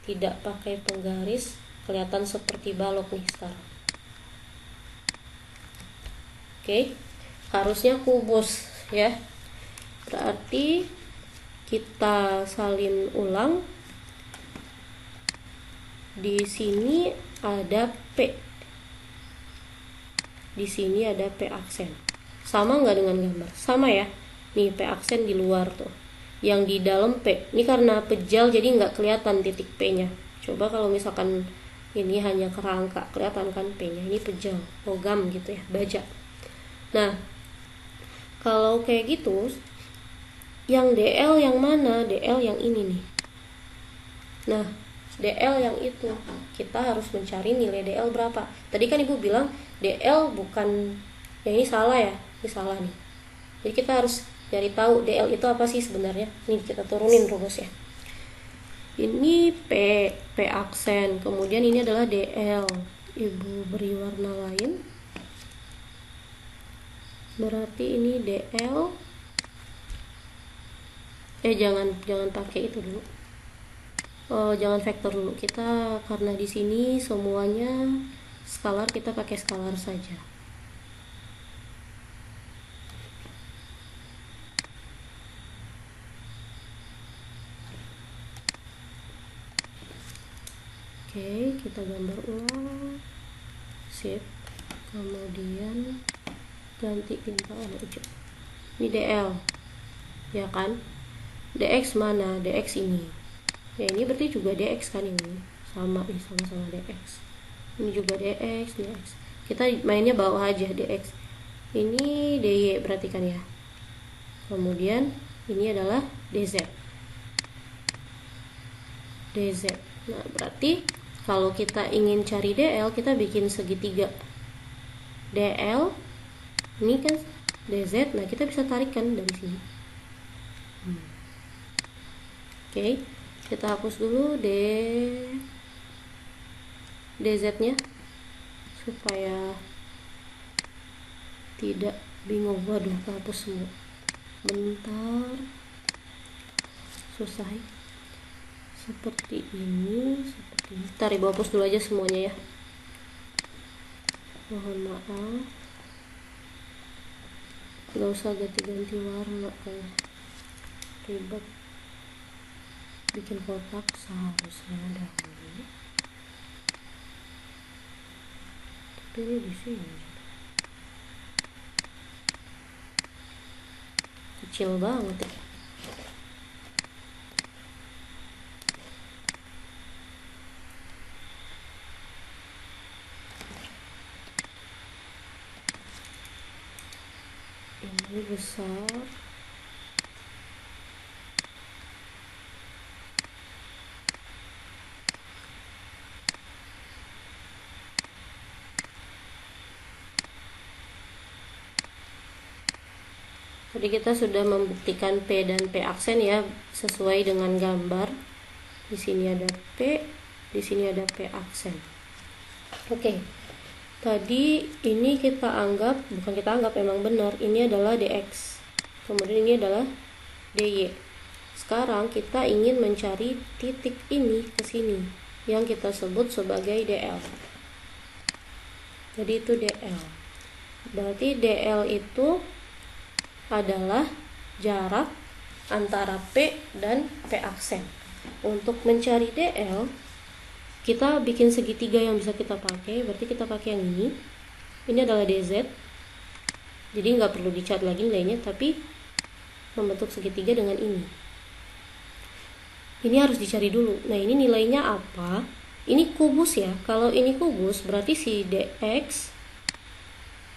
tidak pakai penggaris, kelihatan seperti balok nih sekarang. Oke, harusnya kubus ya. Berarti kita salin ulang. Di sini ada P. Di sini ada P aksen. Sama nggak dengan gambar? Sama ya. Nih P aksen di luar tuh. Yang di dalam P. Ini karena pejal jadi nggak kelihatan titik P-nya. Coba kalau misalkan ini hanya kerangka, kelihatan kan P-nya. Ini pejal, logam gitu ya, baja. Nah, kalau kayak gitu, yang DL yang mana? DL yang ini nih. Nah, DL yang itu kita harus mencari nilai DL berapa. Tadi kan ibu bilang DL bukan, yang ini salah ya, ini salah nih. Jadi kita harus cari tahu DL itu apa sih sebenarnya. Ini kita turunin rumusnya. Ini P aksen, kemudian ini adalah DL. Ibu beri warna lain. Berarti ini DL, jangan pakai itu dulu. Jangan vektor dulu. Kita karena di sini semuanya skalar, kita pakai skalar saja. Oke, kita gambar ulang. Sip. Kemudian ganti tinta warna hijau. Ini DL. Ya kan? DX mana? DX ini. Ya ini berarti juga DX kan ini. Sama nih, sama-sama DX. Ini juga DX. Kita mainnya bawah aja DX. Ini DY berarti kan ya. Kemudian ini adalah DZ. Nah, berarti kalau kita ingin cari DL, kita bikin segitiga. DL ini kan DZ, nah kita bisa tarikan dari sini. Oke, kita hapus dulu DZ nya supaya tidak bingung. Waduh, hapus semua. Bentar, susah ya. Seperti ini. Ntar ibu hapus dulu aja semuanya ya, mohon maaf. Gak usah ganti-ganti warna kan, ribet. Bikin kotak seharusnya dahulu, tapi ini di sini kecil banget ya. Ini besar. Tadi kita sudah membuktikan P dan P aksen ya, sesuai dengan gambar. Di sini ada P, di sini ada P aksen. Oke. Tadi ini kita anggap, bukan kita anggap, emang benar, ini adalah DX. Kemudian ini adalah DY. Sekarang kita ingin mencari titik ini ke sini, yang kita sebut sebagai DL. Jadi itu DL. Berarti DL itu adalah jarak antara P dan P aksen. Untuk mencari DL, kita bikin segitiga yang bisa kita pakai. Berarti kita pakai yang ini. Ini adalah DZ. Jadi nggak perlu dicat lagi nilainya, tapi membentuk segitiga dengan ini. Ini harus dicari dulu. Nah, ini nilainya apa? Ini kubus ya. Kalau ini kubus, berarti si DX,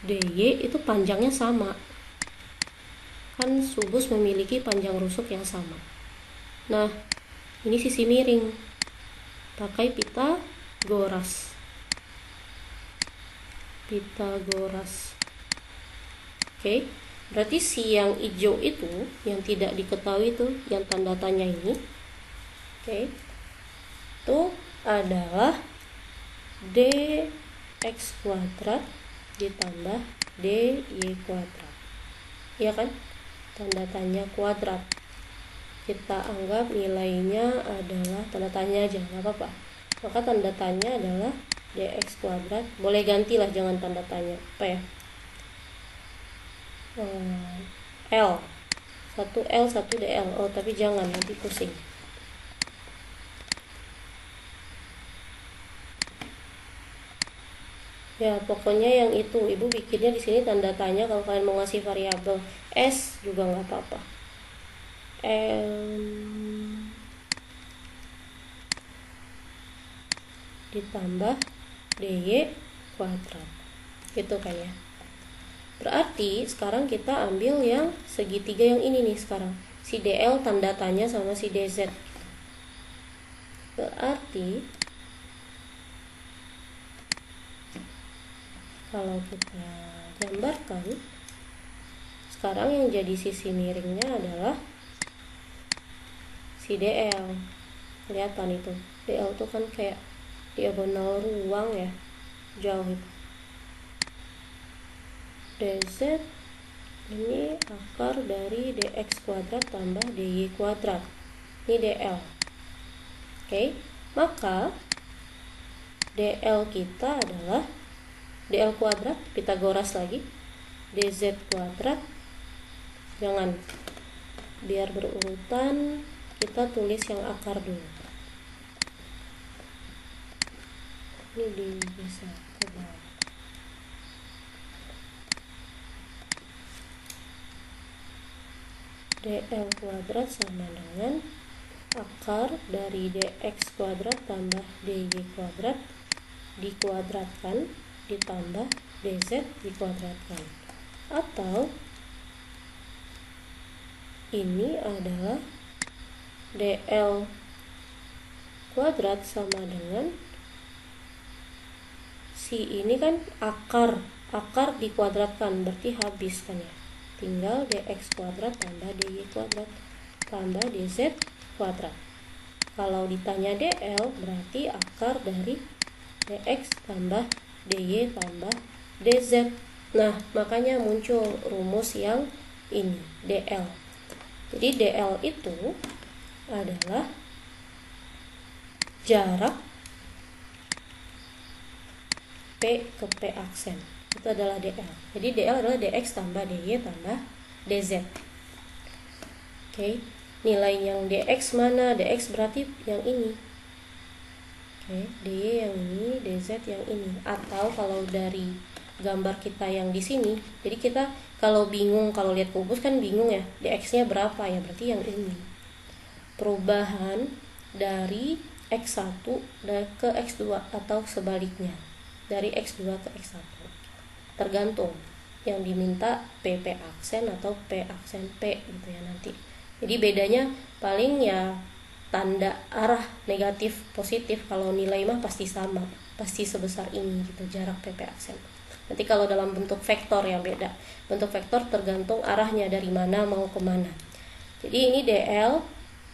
DY itu panjangnya sama. Kan subus memiliki panjang rusuk yang sama. Nah, ini sisi miring. Pakai Pitagoras. Oke, berarti si yang hijau itu, yang tidak diketahui itu, yang tanda tanya ini, oke, itu adalah dx kuadrat ditambah dy kuadrat. Iya kan? Tanda tanya kuadrat. Kita anggap nilainya adalah tanda tanya aja, nggak apa-apa. Maka tanda tanya adalah dx kuadrat. Boleh gantilah, jangan tanda tanya. Apa ya? L. 1L, 1DL. Oh, tapi jangan, nanti pusing. Ya, pokoknya yang itu. Ibu bikinnya di sini tanda tanya. Kalau kalian mau ngasih variabel S juga nggak apa-apa. Ditambah dy kuadrat, gitu kan ya. Berarti sekarang kita ambil yang segitiga yang ini nih sekarang, si DL tanda tanya sama si DZ. Berarti kalau kita gambarkan, sekarang yang jadi sisi miringnya adalah si DL. Kelihatan itu, DL tuh kan kayak diagonal ruang ya, jauh itu. DZ Ini akar dari dx kuadrat tambah dy kuadrat. Ini dl. Oke, maka dl kita adalah dl kuadrat, Pitagoras lagi, dz kuadrat. Jangan, biar berurutan, kita tulis yang akar dulu. Ini bisa ke bawah. dl kuadrat sama dengan akar dari dx kuadrat tambah dy kuadrat dikuadratkan ditambah dz dikuadratkan. Atau ini adalah dl kuadrat sama dengan si ini kan akar dikuadratkan, berarti habis kan ya, tinggal dx kuadrat tambah dy kuadrat tambah dz kuadrat. Kalau ditanya dl berarti akar dari dx tambah dy tambah dz. Nah, makanya muncul rumus yang ini, dl. Jadi dl itu adalah jarak P ke P aksen. Itu adalah dl. Jadi dl adalah dx tambah dy tambah dz. Oke, nilai yang dx mana? Dx berarti yang ini. Oke, dy yang ini, dz yang ini. Atau kalau dari gambar kita yang di sini, jadi kita kalau bingung, kalau lihat kubus kan bingung ya, dx-nya berapa ya? Berarti yang ini. Perubahan dari x1 ke x2 atau sebaliknya, dari x2 ke x1, tergantung yang diminta pp aksen atau p aksen p gitu ya nanti. Jadi bedanya paling ya tanda arah negatif positif. Kalau nilai mah pasti sama, pasti sebesar ini gitu jarak pp aksen. Nanti kalau dalam bentuk vektor yang beda, bentuk vektor tergantung arahnya dari mana mau kemana. Jadi ini dl.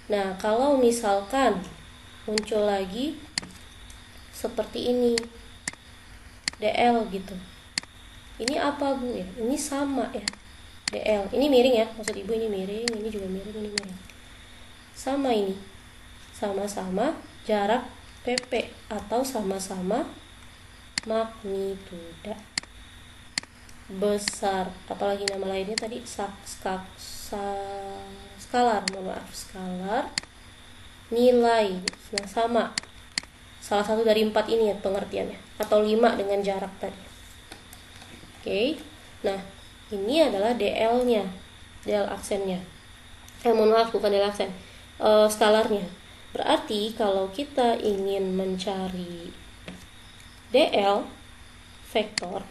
Nah, kalau misalkan muncul lagi seperti ini dl gitu, ini apa Bu ya? Ini sama ya, dl. Ini miring ya, maksud ibu ini miring, ini juga miring, ini miring. Sama ini, sama-sama jarak pp atau sama-sama magnituda besar. Apalagi nama lainnya tadi skalar, skalar nilai. Nah, sama salah satu dari 4 ini ya pengertiannya, atau 5 dengan jarak tadi. Oke, nah ini adalah dl-nya, dl aksennya. Mohon maaf, bukan dl aksen, skalarnya. Berarti kalau kita ingin mencari dl vektor,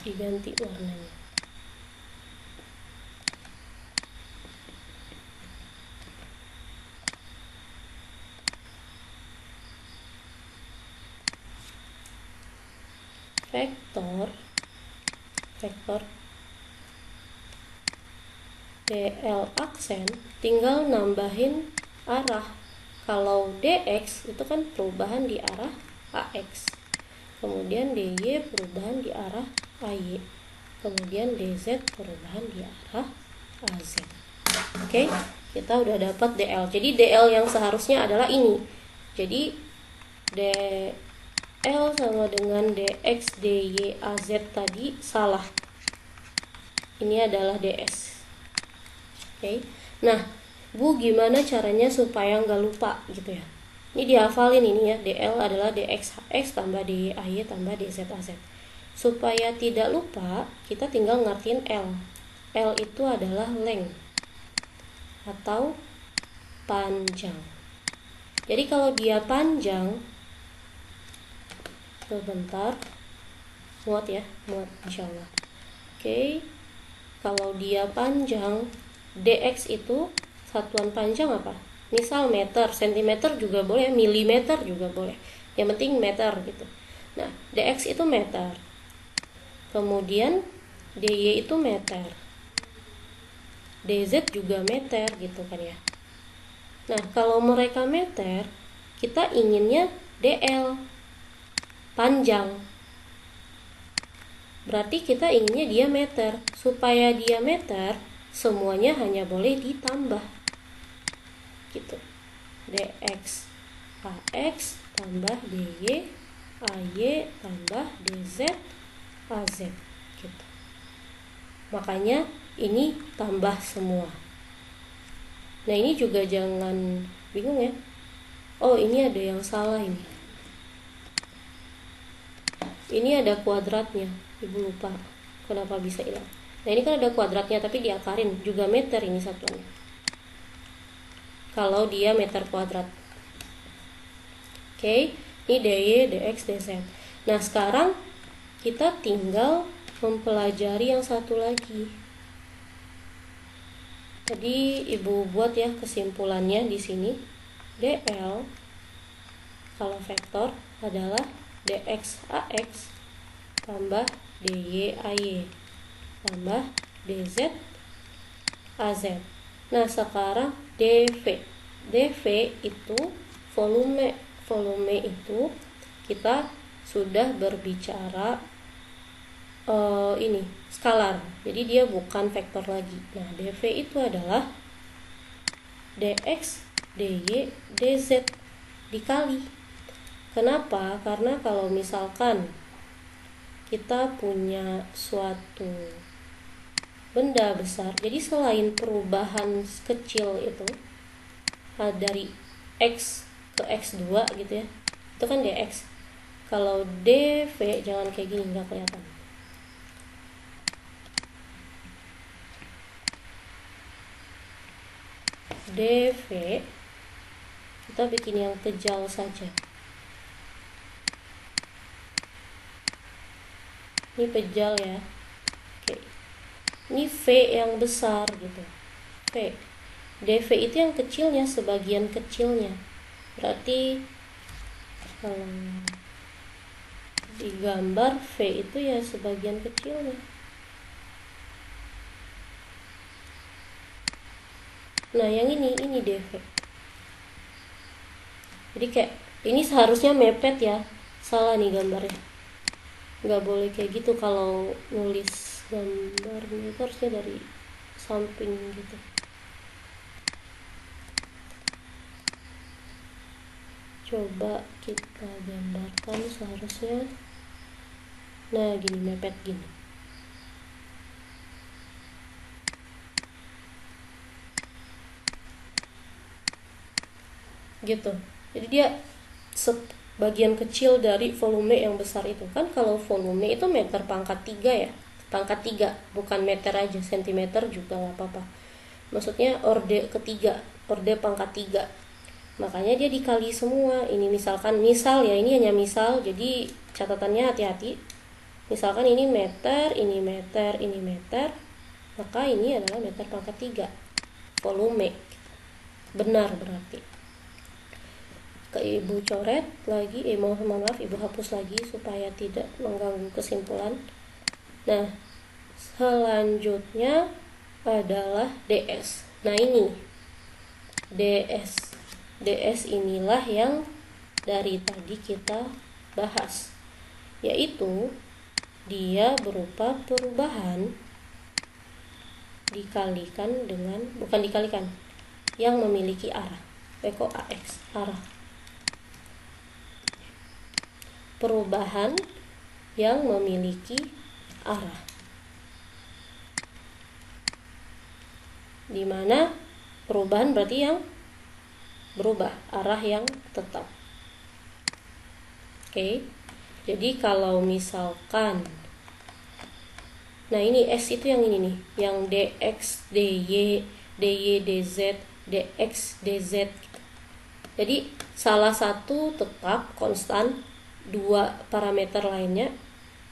diganti warnanya. Vektor dl aksen tinggal nambahin arah. Kalau dx itu kan perubahan di arah ax, kemudian dy perubahan di arah ay, kemudian dz perubahan di arah az. Oke, kita udah dapat dl. Jadi dl yang seharusnya adalah ini. Jadi dl sama dengan dx dy az tadi salah. Ini adalah ds. Oke. Nah, Bu, gimana caranya supaya nggak lupa gitu ya? Ini dihafalin ini ya, dl adalah dx hx tambah dy ay tambah dz az. Supaya tidak lupa, kita tinggal ngertiin l. L itu adalah length atau panjang. Jadi kalau dia panjang, sebentar, muat ya, muat insyaallah. Oke, kalau dia panjang, dx itu satuan panjang apa? Misal meter, sentimeter juga boleh, milimeter juga boleh. Yang penting meter gitu. Nah, dx itu meter. Kemudian dy itu meter. dz juga meter gitu kan ya. Nah, kalau mereka meter, kita inginnya dl panjang. Berarti kita inginnya diameter. Supaya diameter, semuanya hanya boleh ditambah. Gitu. dx AX tambah dy AY tambah dz AZ. Gitu. Makanya ini tambah semua. Nah, ini juga jangan bingung ya. Oh, ini ada yang salah ini. Ini ada kuadratnya. Ibu lupa kenapa bisa hilang. Nah, ini kan ada kuadratnya tapi diakarin. Juga meter ini satuannya. Kalau dia meter kuadrat. Oke, ini dy, dx, dz. Nah, sekarang kita tinggal mempelajari yang satu lagi. Tadi ibu buat ya kesimpulannya di sini. dl kalau vektor adalah dx ax tambah dy ay tambah dz az. Nah, sekarang dv itu volume itu kita sudah berbicara ini skalar, jadi dia bukan vektor lagi. Nah, dv itu adalah dx dy dz dikali. Kenapa? Karena kalau misalkan kita punya suatu benda besar, jadi selain perubahan kecil itu dari x ke x2 gitu ya, itu kan dx. Kalau dv jangan kayak gini, nggak kelihatan. dv kita bikin yang kejal saja. Ini pejal ya. Oke. Ini V yang besar gitu. V. dv itu yang kecilnya, sebagian kecilnya. Berarti kalau digambar V itu ya sebagian kecilnya. Nah, yang ini dv. Jadi kayak ini seharusnya mepet ya. Salah nih gambarnya. Nggak boleh kayak gitu kalau nulis gambarnya, itu harusnya dari samping gitu. Coba kita gambarkan seharusnya. Nah, gini, mepet gini. Gitu. Jadi dia bagian kecil dari volume yang besar itu. Kan kalau volume itu meter pangkat 3 ya. Pangkat 3, bukan meter aja, sentimeter juga gak apa-apa. Maksudnya orde ketiga, orde pangkat 3. Makanya dia dikali semua. Ini misalkan, misal ya, ini hanya misal, jadi catatannya hati-hati. Misalkan ini meter, ini meter, ini meter, maka ini adalah meter pangkat 3 volume. Benar berarti. Ke ibu coret lagi, mohon maaf, ibu hapus lagi supaya tidak mengganggu kesimpulan. Nah, selanjutnya adalah ds. Nah, ini ds inilah yang dari tadi kita bahas, yaitu dia berupa perubahan dikalikan dengan, bukan dikalikan, yang memiliki arah. Kok ax, arah. Perubahan yang memiliki arah, dimana perubahan berarti yang berubah, arah yang tetap. Oke. Jadi kalau misalkan, nah ini S itu yang ini nih, yang dx dy dz dx dz. Jadi salah satu tetap konstan, dua parameter lainnya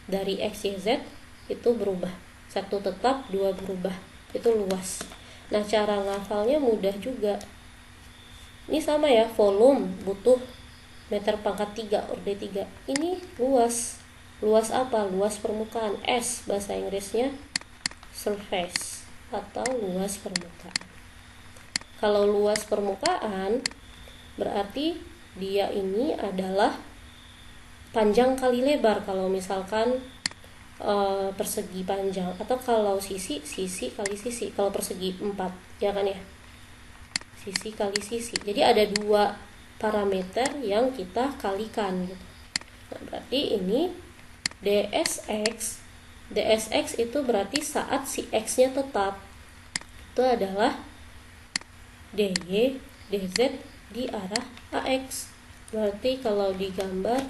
dari x, y, z itu berubah. Satu tetap, dua berubah. Itu luas. Nah, cara ngafalnya mudah juga. Ini sama ya, volume butuh meter pangkat 3, orde 3. Ini luas. Luas apa? Luas permukaan. S bahasa Inggrisnya surface atau luas permukaan. Kalau luas permukaan berarti dia ini adalah panjang kali lebar. Kalau misalkan persegi panjang, atau kalau sisi kali sisi, kalau persegi 4 ya kan ya, sisi kali sisi. Jadi ada dua parameter yang kita kalikan gitu. Nah, berarti ini dsx itu berarti saat si x-nya tetap, itu adalah dy dz di arah ax. Berarti kalau digambar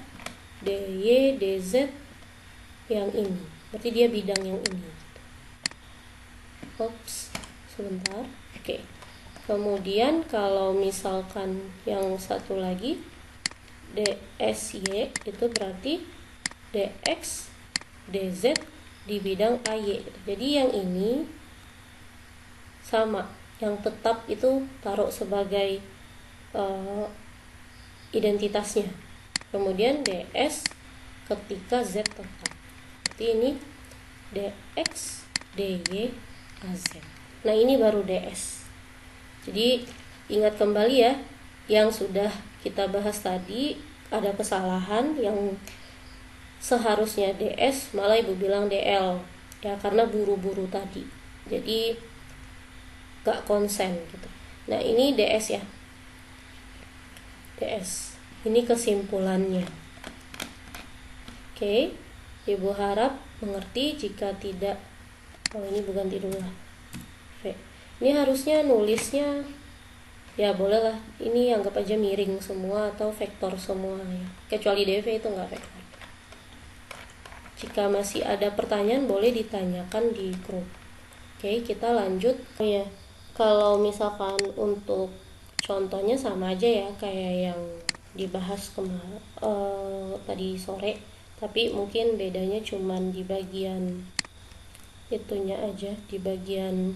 dy dz yang ini, berarti dia bidang yang ini. Ops, sebentar. Oke. Kemudian kalau misalkan yang satu lagi dsy itu berarti dx dz di bidang ay. Jadi yang ini sama, yang tetap itu taruh sebagai identitasnya. Kemudian ds ketika z tetap. Berarti ini dx dy az. Nah, ini baru ds. Jadi ingat kembali ya, yang sudah kita bahas tadi ada kesalahan, yang seharusnya ds malah ibu bilang dl ya, karena buru-buru tadi, jadi gak konsen gitu. Nah, ini ds ya, ds ini kesimpulannya. Oke, ibu harap mengerti. Jika tidak, ini bukan tidur lah. Ini harusnya nulisnya ya boleh lah, ini anggap aja miring semua atau vektor semua ya, kecuali dv itu nggak vektor. Jika masih ada pertanyaan boleh ditanyakan di grup. Oke, kita lanjut. Ya, kalau misalkan untuk contohnya sama aja ya kayak yang dibahas tadi sore, tapi mungkin bedanya cuman di bagian itunya aja, di bagian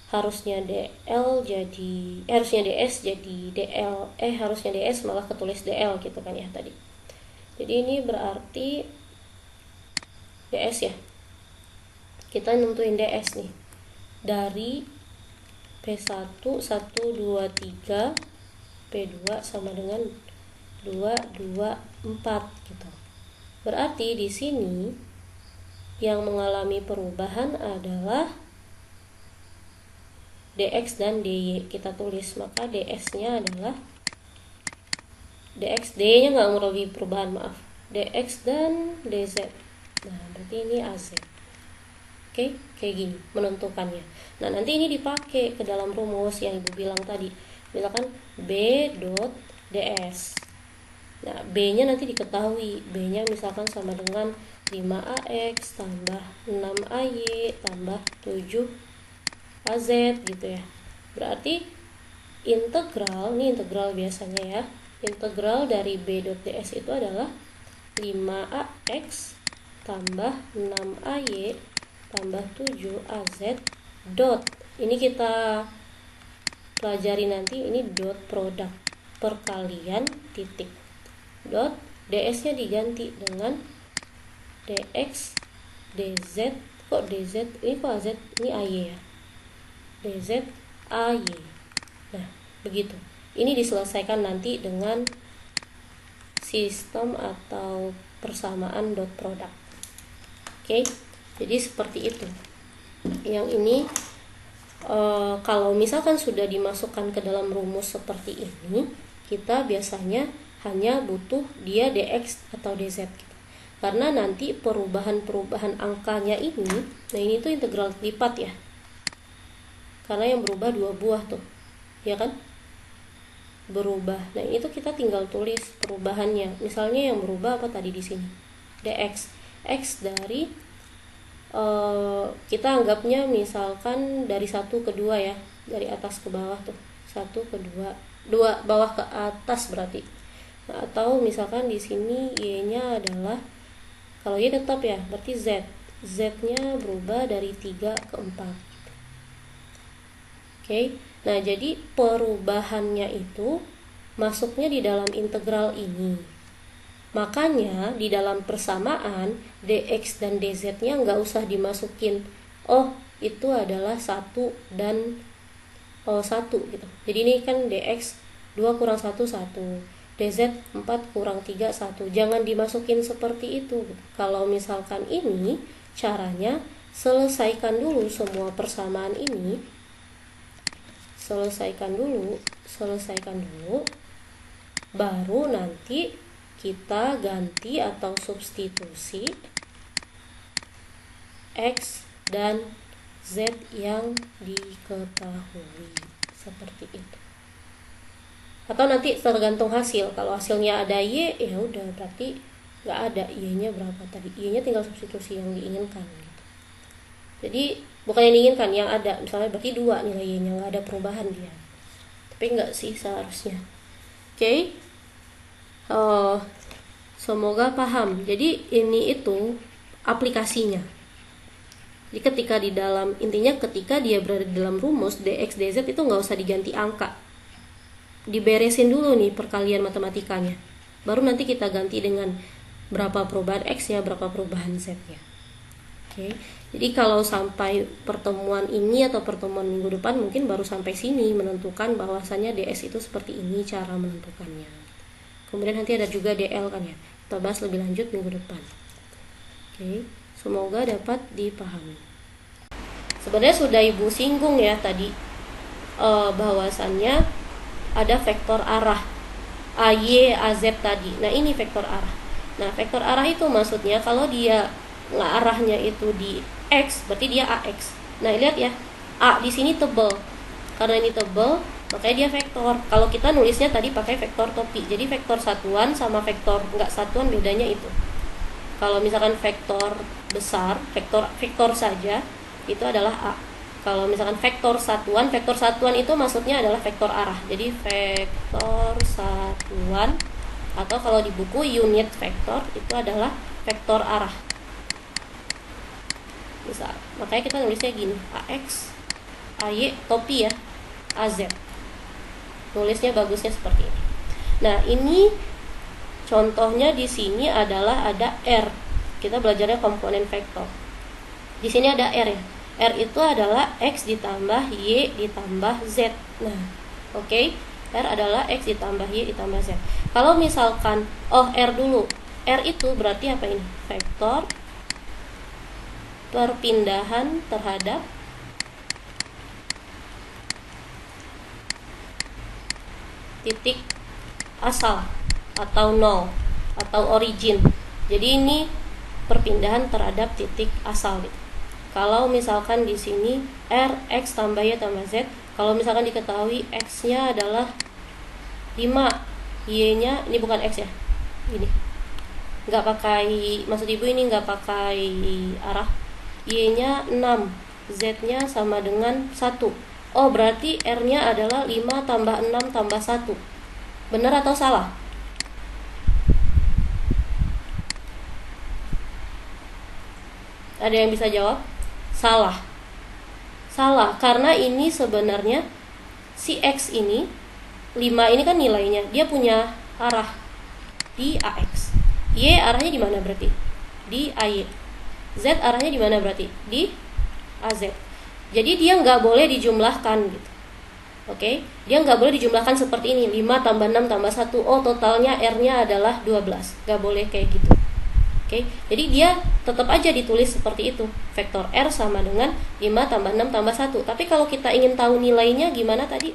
harusnya DL jadi harusnya DS jadi DL, harusnya DS malah ketulis DL gitu kan ya tadi. Jadi ini berarti DS ya, kita nentuin DS nih dari P1 1 2 3, P2 sama dengan 2 2 4 gitu. Berarti di sini yang mengalami perubahan adalah dx dan dy, kita tulis. Maka ds nya adalah dx, dy nya nggak mengalami perubahan, maaf, dx dan dz. Nah, berarti ini az. Oke, kayak gini menentukannya. Nah, nanti ini dipakai ke dalam rumus yang ibu bilang tadi, misalkan b dot ds. Nah, b nya nanti diketahui, b nya misalkan sama dengan 5ax tambah 6ay tambah 7az gitu ya. Berarti integral, ini integral biasanya ya, integral dari b dot ds itu adalah 5ax tambah 6ay tambah 7az dot, ini kita pelajari nanti, ini dot produk perkalian titik dot, ds nya diganti dengan dx dz, kok dz ini kok az, ini ay ya, dz ay. Nah, begitu. Ini diselesaikan nanti dengan sistem atau persamaan dot produk. Oke, jadi seperti itu. Yang ini kalau misalkan sudah dimasukkan ke dalam rumus seperti ini, kita biasanya hanya butuh dia dx atau dz gitu. Karena nanti perubahan angkanya ini, nah ini tuh integral lipat ya, karena yang berubah 2 buah tuh ya kan, berubah. Nah, itu kita tinggal tulis perubahannya. Misalnya yang berubah apa tadi di sini, dx, x dari kita anggapnya misalkan dari 1 ke 2 ya, dari atas ke bawah tuh, 1 ke 2 bawah ke atas berarti. Nah, atau misalkan di sini y-nya adalah, kalau y tetap ya, berarti z-nya berubah dari 3 ke 4. Oke. Nah, jadi perubahannya itu masuknya di dalam integral ini. Makanya di dalam persamaan dx dan dz-nya nggak usah dimasukin. Oh, itu adalah 1 dan 1 gitu. Jadi ini kan dx 2 kurang 1 1. DZ 4 kurang 3 1. Jangan dimasukin seperti itu. Kalau misalkan ini caranya, selesaikan dulu semua persamaan ini. Selesaikan dulu. Baru nanti kita ganti atau substitusi X dan Z yang diketahui. Seperti itu. Atau nanti tergantung hasil. Kalau hasilnya ada Y, ya udah berarti nggak ada Y-nya berapa tadi. Y-nya tinggal substitusi yang diinginkan gitu. Jadi bukan yang diinginkan, yang ada. Misalnya berarti 2 nilai Y-nya, nggak ada perubahan dia. Tapi nggak sih seharusnya. Oke. Semoga paham. Jadi ini itu aplikasinya. Jadi ketika di dalam, intinya ketika dia berada di dalam rumus dx dz itu nggak usah diganti angka. Diberesin dulu nih perkalian matematikanya, baru nanti kita ganti dengan berapa perubahan X-nya, berapa perubahan Z-nya. Oke. Jadi kalau sampai pertemuan ini atau pertemuan minggu depan, mungkin baru sampai sini menentukan bahwasannya DS itu seperti ini cara menentukannya. Kemudian nanti ada juga DL kan ya, kita bahas lebih lanjut minggu depan. Oke. Semoga dapat dipahami. Sebenarnya sudah Ibu singgung ya tadi, bahwasannya ada vektor arah AY, AZ tadi. Nah ini vektor arah. Nah vektor arah itu maksudnya kalau dia arahnya itu di X, berarti dia AX. Nah lihat ya, A di sini tebal. Karena ini tebal, makanya dia vektor. Kalau kita nulisnya tadi pakai vektor topi. Jadi vektor satuan sama vektor nggak satuan bedanya itu. Kalau misalkan vektor besar, vektor saja itu adalah A. Kalau misalkan vektor satuan itu maksudnya adalah vektor arah. Jadi vektor satuan, atau kalau di buku unit vektor itu adalah vektor arah. Misal, makanya kita nulisnya gini, AX, AY, topi ya, AZ. Nulisnya bagusnya seperti ini. Nah, ini contohnya di sini adalah ada R. Kita belajarnya komponen vektor. Di sini ada R ya. R itu adalah X ditambah Y ditambah Z. Nah, oke. R adalah X ditambah Y ditambah Z. Kalau misalkan, R dulu. R itu berarti apa ini? Vektor perpindahan terhadap titik asal atau nol atau origin. Jadi ini perpindahan terhadap titik asal gitu. Kalau misalkan di sini R X tambah Y tambah Z, kalau misalkan diketahui X-nya adalah 5, Y-nya ini bukan X ya, ini nggak pakai, maksud Ibu ini nggak pakai arah, Y-nya 6, Z-nya sama dengan 1. Oh berarti R-nya adalah 5 tambah 6 tambah 1. Benar atau salah? Ada yang bisa jawab? Salah, karena ini sebenarnya si X ini 5 ini kan nilainya, dia punya arah di AX. Y arahnya di mana berarti? Di AY. Z arahnya di mana berarti? Di AZ. Jadi dia nggak boleh dijumlahkan gitu. Oke, dia nggak boleh dijumlahkan seperti ini, 5 tambah 6 tambah 1. Oh totalnya R-nya adalah 12. Nggak boleh kayak gitu. Oke, jadi dia tetap aja ditulis seperti itu. Vektor R sama dengan 5 tambah 6 tambah 1. Tapi kalau kita ingin tahu nilainya gimana tadi?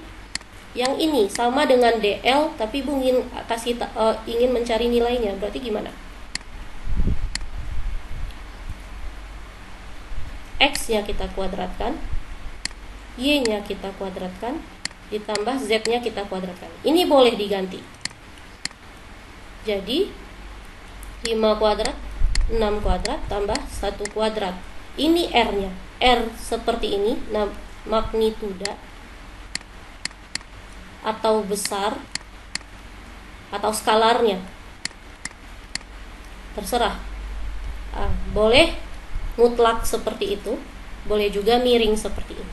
Yang ini sama dengan DL, tapi Ibu ingin mencari nilainya. Berarti gimana? X-nya kita kuadratkan, Y-nya kita kuadratkan, ditambah Z-nya kita kuadratkan. Ini boleh diganti. Jadi 5 kuadrat, 6 kuadrat, tambah 1 kuadrat. Ini R-nya. R seperti ini, nah, magnituda atau besar atau skalarnya. Terserah. Boleh mutlak seperti itu, boleh juga miring seperti ini.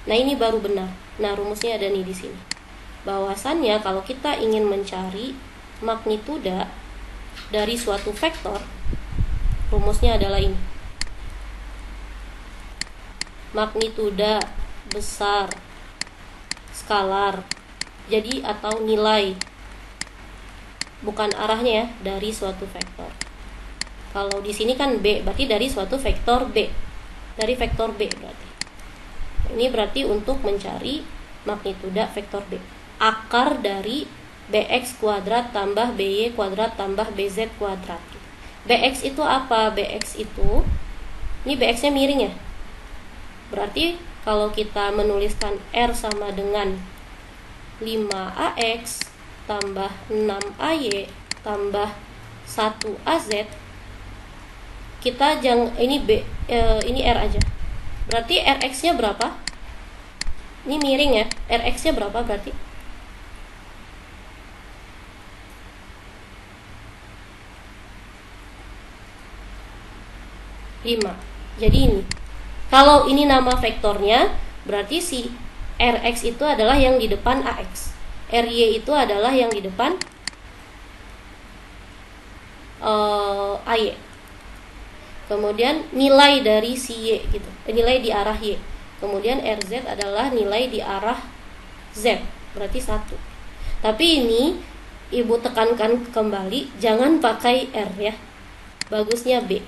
Nah, ini baru benar. Nah, rumusnya ada nih di sini. Bahwasannya kalau kita ingin mencari magnituda dari suatu vektor, rumusnya adalah ini. Magnituda besar skalar. Jadi atau nilai bukan arahnya ya, dari suatu vektor. Kalau di sini kan B, berarti dari suatu vektor B. Dari vektor B berarti. Ini berarti untuk mencari magnituda vektor B. Akar dari BX kuadrat tambah BY kuadrat tambah BZ kuadrat. BX itu apa? BX itu, ini BX-nya miring ya. Berarti kalau kita menuliskan R sama dengan 5AX tambah 6AY tambah 1AZ, kita ini ini R aja. Berarti Rx-nya berapa? Ini miring ya. Rx-nya berapa berarti? Jadi ini, kalau ini nama vektornya, berarti si Rx itu adalah yang di depan Ax, Ry itu adalah yang di depan Ay. Kemudian nilai dari si Y gitu, nilai di arah Y. Kemudian Rz adalah nilai di arah Z, berarti 1. Tapi ini Ibu tekankan kembali, jangan pakai R ya. Bagusnya B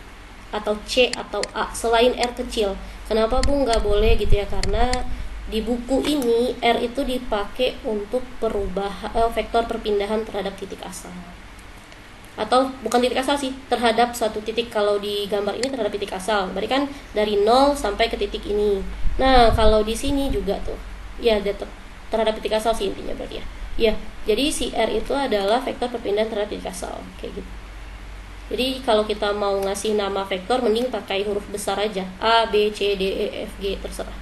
atau C atau A selain R kecil. Kenapa Bu nggak boleh gitu ya? Karena di buku ini R itu dipakai untuk vektor perpindahan terhadap titik asal. Atau bukan titik asal sih, terhadap suatu titik. Kalau di gambar ini terhadap titik asal, berarti kan dari 0 sampai ke titik ini. Nah, kalau di sini juga tuh, ya terhadap titik asal sih intinya berarti ya. Ya, jadi si R itu adalah vektor perpindahan terhadap titik asal, kayak gitu. Jadi kalau kita mau ngasih nama vektor, mending pakai huruf besar aja, A, B, C, D, E, F, G, terserah.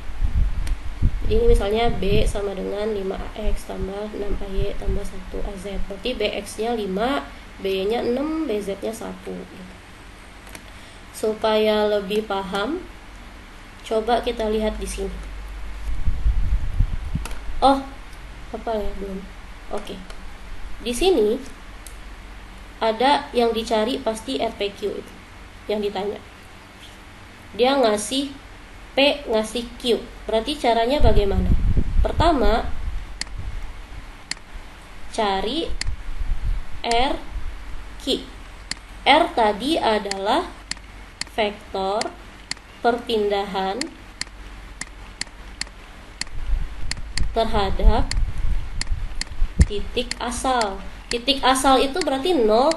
Jadi ini misalnya B sama dengan 5AX tambah 6AY tambah 1AZ. Berarti BX-nya 5, B-nya 6, BZ-nya 1 gitu. Supaya lebih paham, coba kita lihat di sini. Oh, apa ya belum? Oke. Di sini ada yang dicari pasti RPQ itu, yang ditanya. Dia ngasih P, ngasih Q. Berarti caranya bagaimana? Pertama, cari R, Q. R tadi adalah vektor perpindahan terhadap titik asal. Titik asal itu berarti 0,0,0.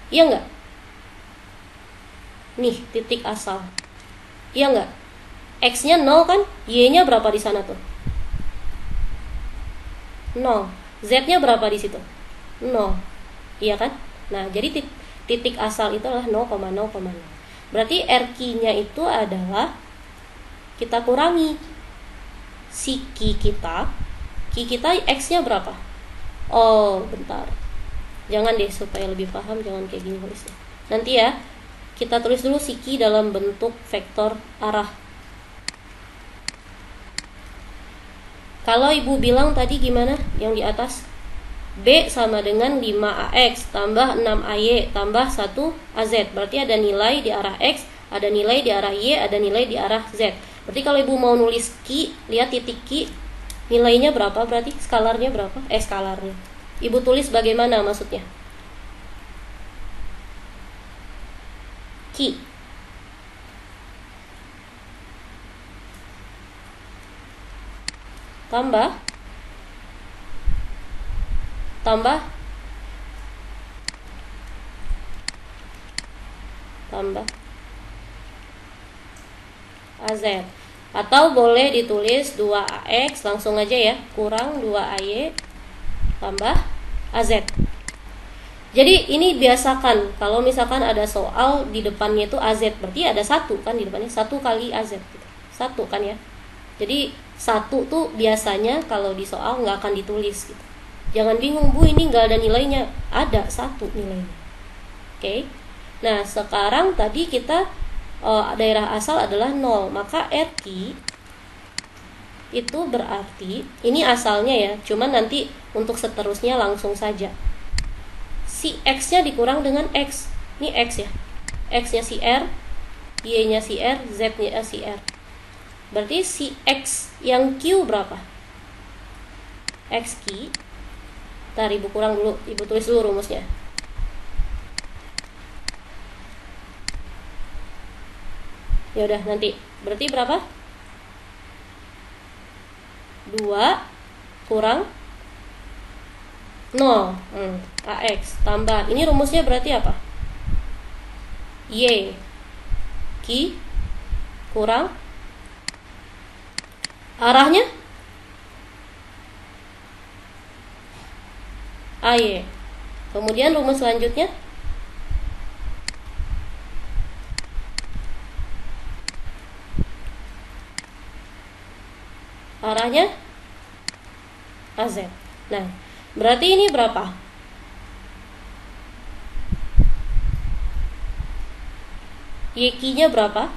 Iya enggak? Nih, titik asal. Iya enggak? X-nya 0 kan? Y-nya berapa di sana tuh? 0. Z-nya berapa di situ? 0. Iya kan? Nah, jadi titik asal itu adalah 0,0,0. Berarti RQ-nya itu adalah, kita kurangi si Q kita. Q kita X-nya berapa? Oh, bentar. Jangan deh, supaya lebih paham, jangan kayak gini tulisnya. Nanti ya, kita tulis dulu si Q dalam bentuk vektor arah. Kalau Ibu bilang tadi gimana? Yang di atas, B sama dengan 5AX tambah 6AY tambah 1AZ. Berarti ada nilai di arah X, ada nilai di arah Y, ada nilai di arah Z. Berarti kalau Ibu mau nulis Q, lihat titik Q, nilainya berapa berarti? Skalarnya berapa? Skalarnya. Ibu tulis bagaimana maksudnya? Q. Tambah AZ. Atau boleh ditulis 2AX langsung aja ya, kurang 2AY tambah AZ. Jadi ini biasakan, kalau misalkan ada soal di depannya itu AZ, berarti ada 1 kan di depannya, 1 kali AZ gitu. 1 kan ya. Jadi 1 tuh biasanya kalau di soal nggak akan ditulis gitu. Jangan bingung, Bu, ini nggak ada nilainya. Ada 1 nilainya. Oke. Nah, sekarang tadi kita daerah asal adalah 0, maka RQ itu berarti ini asalnya ya, cuman nanti untuk seterusnya langsung saja. Si X-nya dikurang dengan X. Ini X ya. X-nya si R, Y-nya si R, Z-nya si R. Berarti si X yang Q berapa? XQ Ntar ibu kurang dulu, ibu tulis dulu rumusnya. Ya udah, nanti berarti berapa? 2 kurang 0 AX tambah, ini rumusnya berarti apa? Y Q kurang arahnya AY. Kemudian rumus selanjutnya arahnya AZ. Nah, berarti ini berapa? YQ-nya berapa?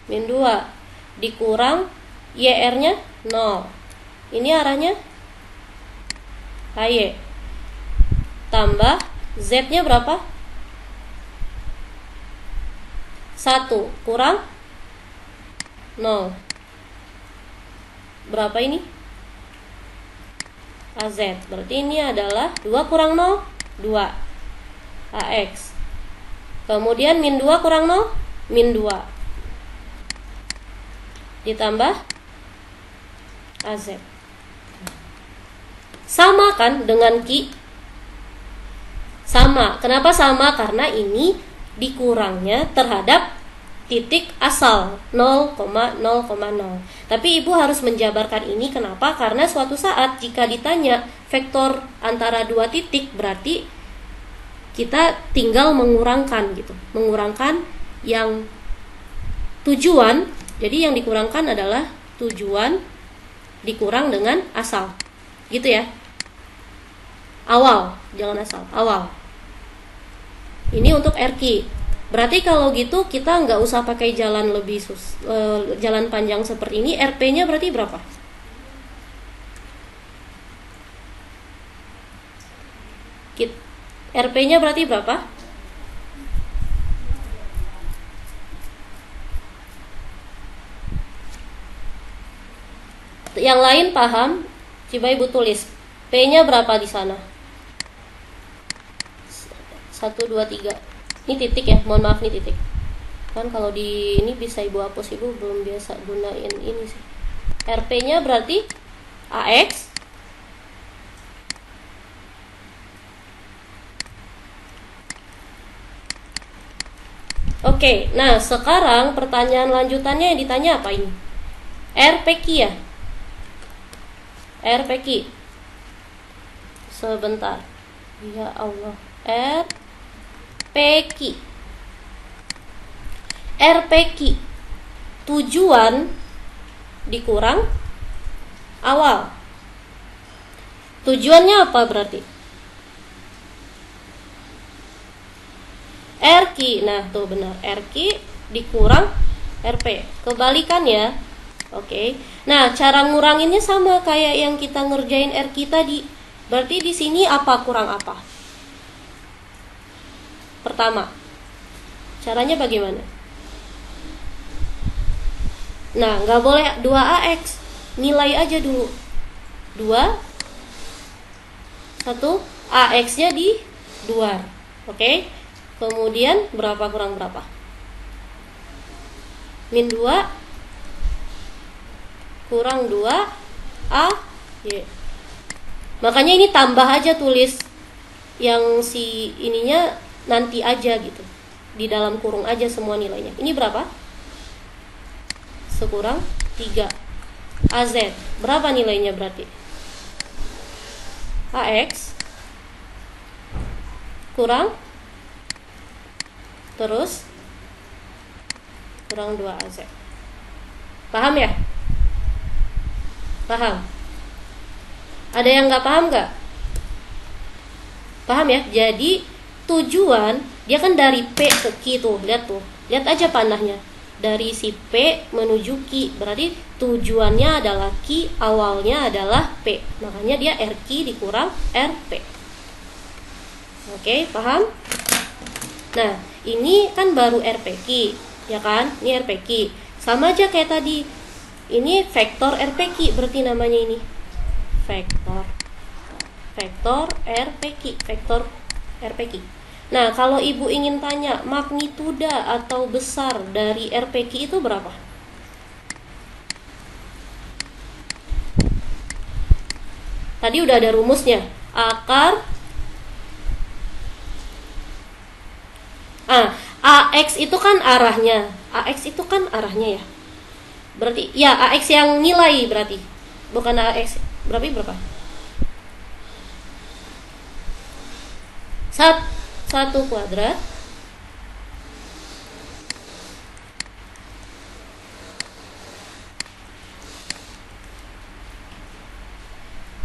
Min 2 dikurang YR-nya 0. Ini arahnya AY. Tambah Z-nya berapa? 1 kurang 0. Berapa ini? AZ. Berarti ini adalah 2 kurang 0, 2 AX. Kemudian min 2 kurang 0, min 2 ditambah AZ. Sama kan dengan Q? Sama. Kenapa sama? Karena ini dikurangnya terhadap titik asal 0,0,0. Tapi ibu harus menjabarkan ini. Kenapa? Karena suatu saat jika ditanya vektor antara dua titik, berarti kita tinggal mengurangkan gitu. Mengurangkan yang tujuan. Jadi yang dikurangkan adalah tujuan dikurang dengan asal. Gitu ya. Awal, jangan asal, awal. Ini untuk RQ. Berarti kalau gitu kita nggak usah pakai jalan lebih jalan panjang seperti ini. RP-nya berarti berapa? RP-nya berarti berapa? Yang lain paham? Coba ibu tulis. P-nya berapa di sana? 1, 2, 3. Ini titik ya, mohon maaf nih titik. Kan kalau di ini bisa ibu hapus, ibu belum biasa gunain ini sih. RP-nya berarti AX Oke, nah sekarang pertanyaan lanjutannya yang ditanya apa ini? RPQ ya? RPQ. Sebentar. Ya Allah. RPQ. RPQ. Tujuan dikurang awal. Tujuannya apa berarti? RQ. Nah, tuh benar. RQ dikurang RP. Kebalikannya. Oke. Nah, cara nguranginnya sama kayak yang kita ngerjain RQ tadi. Berarti di sini apa kurang apa? Pertama. Caranya bagaimana? Nah, nggak boleh 2AX. Nilai aja dulu. 2 1 AX-nya di luar. Oke. Kemudian berapa kurang berapa? Min 2 kurang 2 A Y. Makanya ini tambah aja, tulis yang si ininya nanti aja gitu. Di dalam kurung aja semua nilainya. Ini berapa? Sekurang 3 AZ. Berapa nilainya berarti? AX kurang terus kurang 2 AZ. Paham ya? Paham? Ada yang nggak paham nggak? Paham ya? Jadi tujuan dia kan dari P ke Q tuh, lihat tuh, lihat aja panahnya dari si P menuju Q. Berarti tujuannya adalah Q, awalnya adalah P. Makanya dia RQ dikurang RP. Oke, paham? Nah, ini kan baru RPQ, ya kan? Ini RPQ. Sama aja kayak tadi. Ini vektor RPQ berarti namanya ini. vektor RPQ. Nah, kalau ibu ingin tanya magnituda atau besar dari RPQ itu berapa? Tadi udah ada rumusnya. AX itu kan arahnya. Ya. Berarti ya AX yang nilai berarti. Bukan AX berapa? 1 kuadrat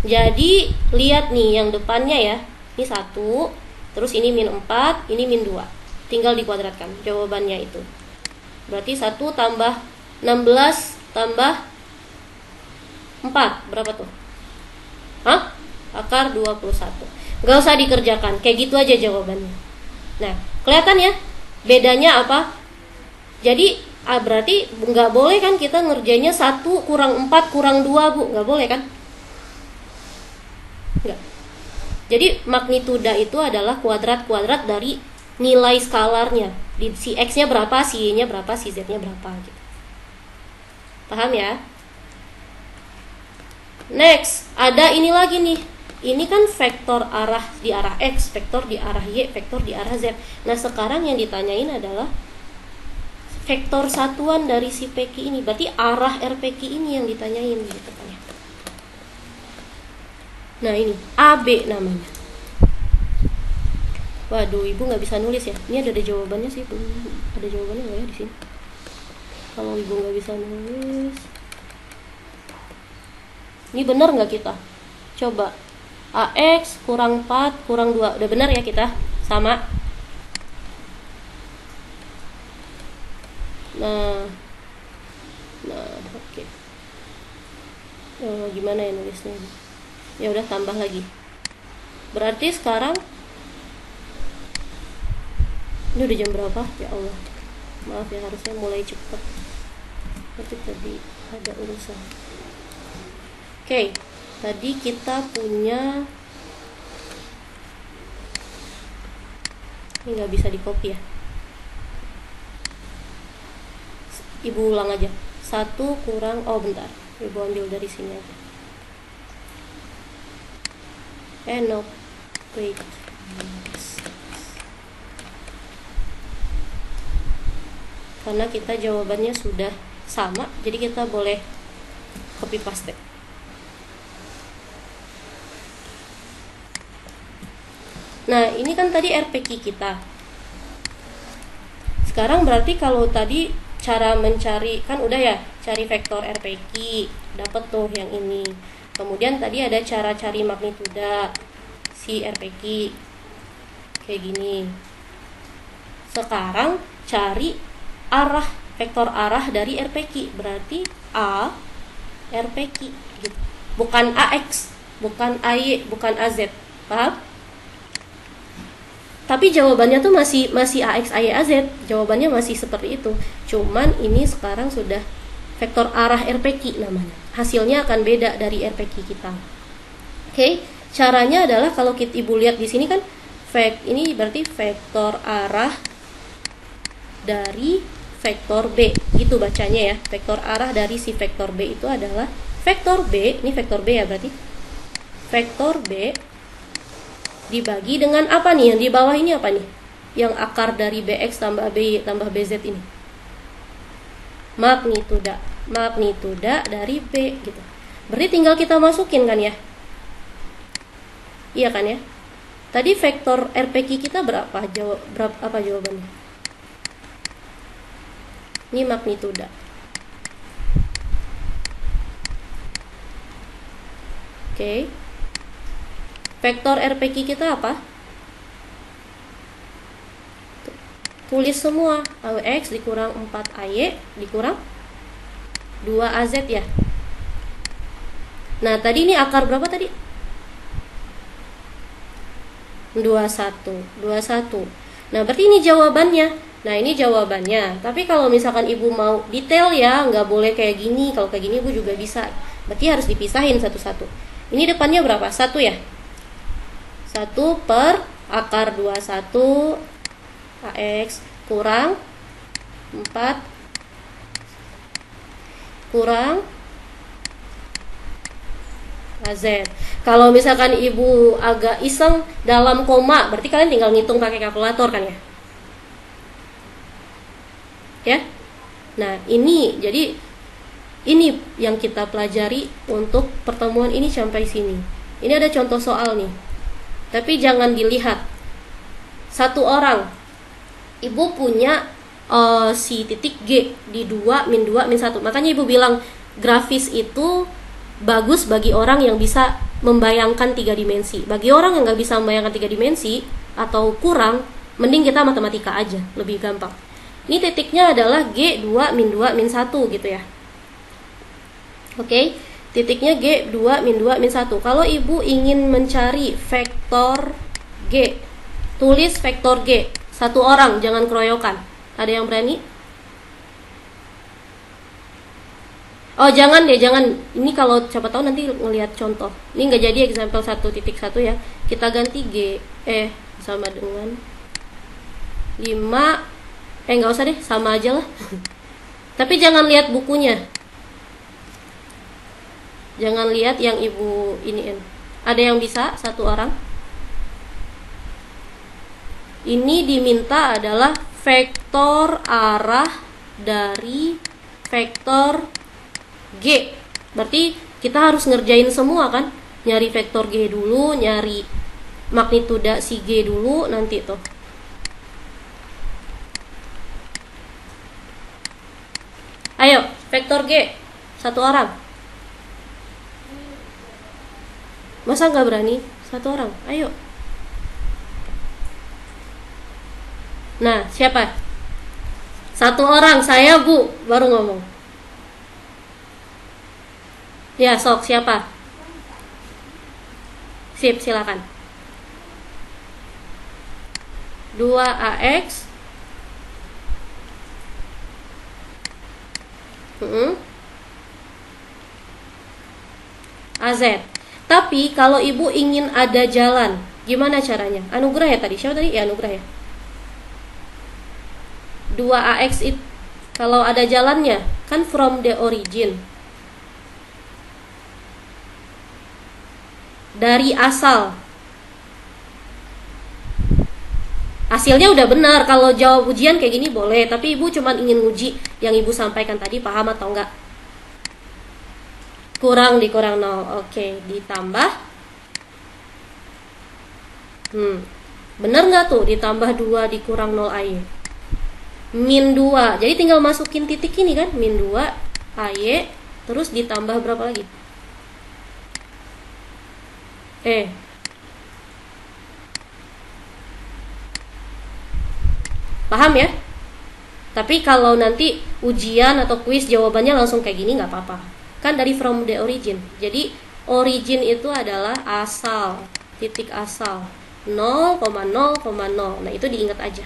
jadi lihat nih yang depannya ya, ini 1, terus ini min 4, ini min 2, tinggal dikuadratkan jawabannya itu. Berarti 1 tambah 16 tambah 4 berapa tuh? Akar 21. Gak usah dikerjakan, kayak gitu aja jawabannya. Nah, kelihatan ya bedanya apa? Jadi berarti nggak boleh kan kita ngerjainnya 1 kurang 4 kurang 2, Bu. Nggak boleh kan? Nggak. Jadi magnituda itu adalah kuadrat-kuadrat dari nilai skalarnya. Si X-nya berapa, si Y-nya berapa, si Z-nya berapa gitu. Paham ya? Next, ada ini lagi nih. Ini kan vektor arah di arah X, vektor di arah Y, vektor di arah Z. Nah, sekarang yang ditanyain adalah vektor satuan dari si PQ ini. Berarti arah RPQ ini yang ditanyain gitu kan ya. Nah, ini AB namanya. Waduh, ibu nggak bisa nulis ya. Ini ada jawabannya sih. Ada jawabannya nggak ya di sini? Kalau ibu nggak bisa nulis, ini benar nggak kita? Coba. AX kurang 4 kurang 2. Udah benar ya kita? Sama. Nah, oke. Gimana ya nulisnya? Ya udah tambah lagi. Berarti sekarang ini udah jam berapa? Ya Allah. Maaf ya, harusnya mulai cepat. Tapi tadi ada urusan. Oke. Tadi kita punya, ini nggak bisa di copy ya. Ibu ulang aja. 1 kurang, bentar. Ibu ambil dari sini aja. No, wait. Karena kita jawabannya sudah sama, jadi kita boleh copy paste. Nah, ini kan tadi RPQ kita. Sekarang berarti kalau tadi cara mencari, kan udah ya, cari vektor RPQ, dapat tuh yang ini. Kemudian tadi ada cara cari magnituda si RPQ. Kayak gini. Sekarang cari arah, vektor arah dari RPQ. Berarti A RPQ gitu. Bukan AX, bukan AY, bukan AZ. Paham? Tapi jawabannya tuh masih AX, AY, AZ. Jawabannya masih seperti itu. Cuman ini sekarang sudah vektor arah RPQ namanya. Hasilnya akan beda dari RPQ kita. Oke, caranya adalah kalau kita ibu lihat di sini kan ini berarti vektor arah dari vektor B. Gitu bacanya ya. Vektor arah dari si vektor B itu adalah vektor B, ini vektor B ya berarti. Vektor B dibagi dengan apa nih? Yang di bawah ini apa nih? Yang akar dari BX tambah BY tambah BZ ini. Magnituda dari B gitu. Berarti tinggal kita masukin kan ya? Iya kan ya? Tadi vektor RPQ kita berapa? Apa jawabannya? Ini magnituda. Oke. Vektor RPQ kita apa? Tulis semua. AX dikurang 4AY dikurang 2AZ ya. Nah, tadi ini akar berapa tadi? 21. Nah, berarti ini jawabannya. Nah, ini jawabannya. Tapi kalau misalkan ibu mau detail ya, nggak boleh kayak gini. Kalau kayak gini ibu juga bisa. Berarti harus dipisahin satu-satu. Ini depannya berapa? 1 ya? 1 per akar 21 AX kurang 4 kurang AZ. Kalau misalkan ibu agak iseng dalam koma, berarti kalian tinggal ngitung pakai kalkulator kan ya? Ya? Nah, jadi ini yang kita pelajari untuk pertemuan ini sampai sini. Ini ada contoh soal nih. Tapi jangan dilihat. Satu orang, ibu punya si titik G di 2, min 2, min 1. Makanya ibu bilang grafis itu bagus bagi orang yang bisa membayangkan 3 dimensi. Bagi orang yang nggak bisa membayangkan 3 dimensi atau kurang, mending kita matematika aja, lebih gampang. Ini titiknya adalah G 2, min 2, min 1 gitu ya. Oke, titiknya G 2, min 2, min 1. Kalau ibu ingin mencari vektor G, tulis vektor G. Satu orang, jangan keroyokan. Ada yang berani? Oh, jangan deh, jangan. Ini kalau siapa tahu nanti ngelihat contoh. Ini nggak jadi example 1.1 ya. Kita ganti G sama dengan 5. Nggak usah deh, sama aja lah. Tapi jangan lihat bukunya. Jangan lihat yang ibu iniin. Ada yang bisa? Satu orang. Ini diminta adalah vektor arah dari vektor G. Berarti kita harus ngerjain semua kan? Nyari vektor G dulu, nyari magnituda si G dulu, nanti tuh. Ayo, vektor G. Satu orang. Masa nggak berani? Satu orang, ayo. Nah, siapa? Satu orang, saya Bu, baru ngomong. Ya, sok, siapa? Sip, silakan. 2AX AZ. Tapi kalau ibu ingin ada jalan, gimana caranya? Anugerah ya tadi? Siapa tadi? Ya, Anugerah ya. 2AX itu kalau ada jalannya, kan from the origin. Dari asal. Hasilnya udah benar. Kalau jawab ujian kayak gini boleh, tapi ibu cuma ingin uji yang ibu sampaikan tadi paham atau enggak. Kurang dikurang 0. Oke, ditambah. Bener nggak tuh ditambah 2 dikurang 0 AY? Min 2. Jadi tinggal masukin titik ini kan, min 2 AY, terus ditambah berapa lagi? Paham ya? Tapi kalau nanti ujian atau kuis jawabannya langsung kayak gini nggak apa-apa. Kan dari from the origin. Jadi origin itu adalah asal, titik asal 0,0,0. Nah, itu diingat aja.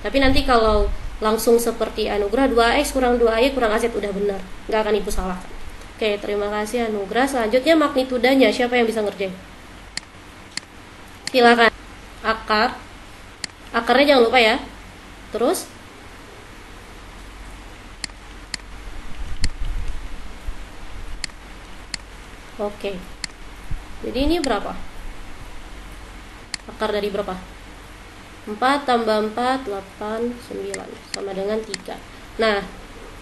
Tapi nanti kalau langsung seperti Anugerah 2X kurang 2Y kurang AZ udah benar. Nggak akan ibu salahkan. Oke, terima kasih Anugerah. Selanjutnya magnitudanya, siapa yang bisa ngerjain? Silakan. Akarnya jangan lupa ya. Terus oke. Jadi ini berapa? Akar dari berapa? 4 tambah 4, 8, 9 sama dengan 3. Nah,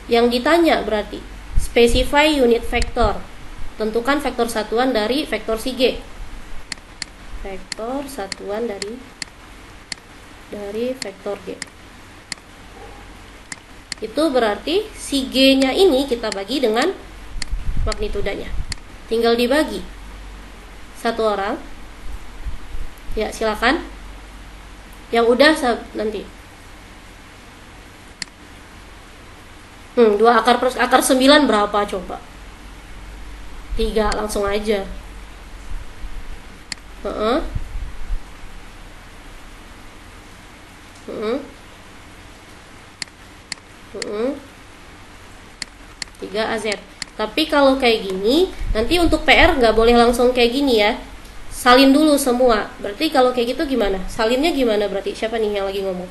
yang ditanya berarti specify unit vector. Tentukan vektor satuan dari vektor si G. Vektor satuan dari vektor G. Itu berarti si G-nya ini kita bagi dengan magnitudanya. Tinggal dibagi. Satu orang. Ya, silakan. Yang udah nanti. 2 akar 9 berapa coba? 3, langsung aja. 3 AZ. Tapi kalau kayak gini, nanti untuk PR nggak boleh langsung kayak gini ya. Salin dulu semua. Berarti kalau kayak gitu gimana? Salinnya gimana berarti? Siapa nih yang lagi ngomong?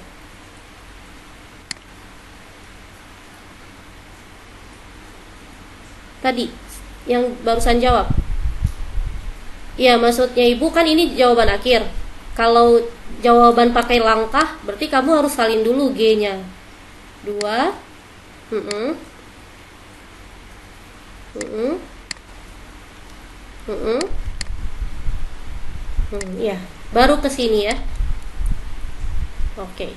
Tadi, yang barusan jawab. Iya, maksudnya ibu kan ini jawaban akhir. Kalau jawaban pakai langkah, berarti kamu harus salin dulu G-nya. 2. Mm-mm. Mm-mm. Mm-mm. Ya, baru ke sini ya. Oke.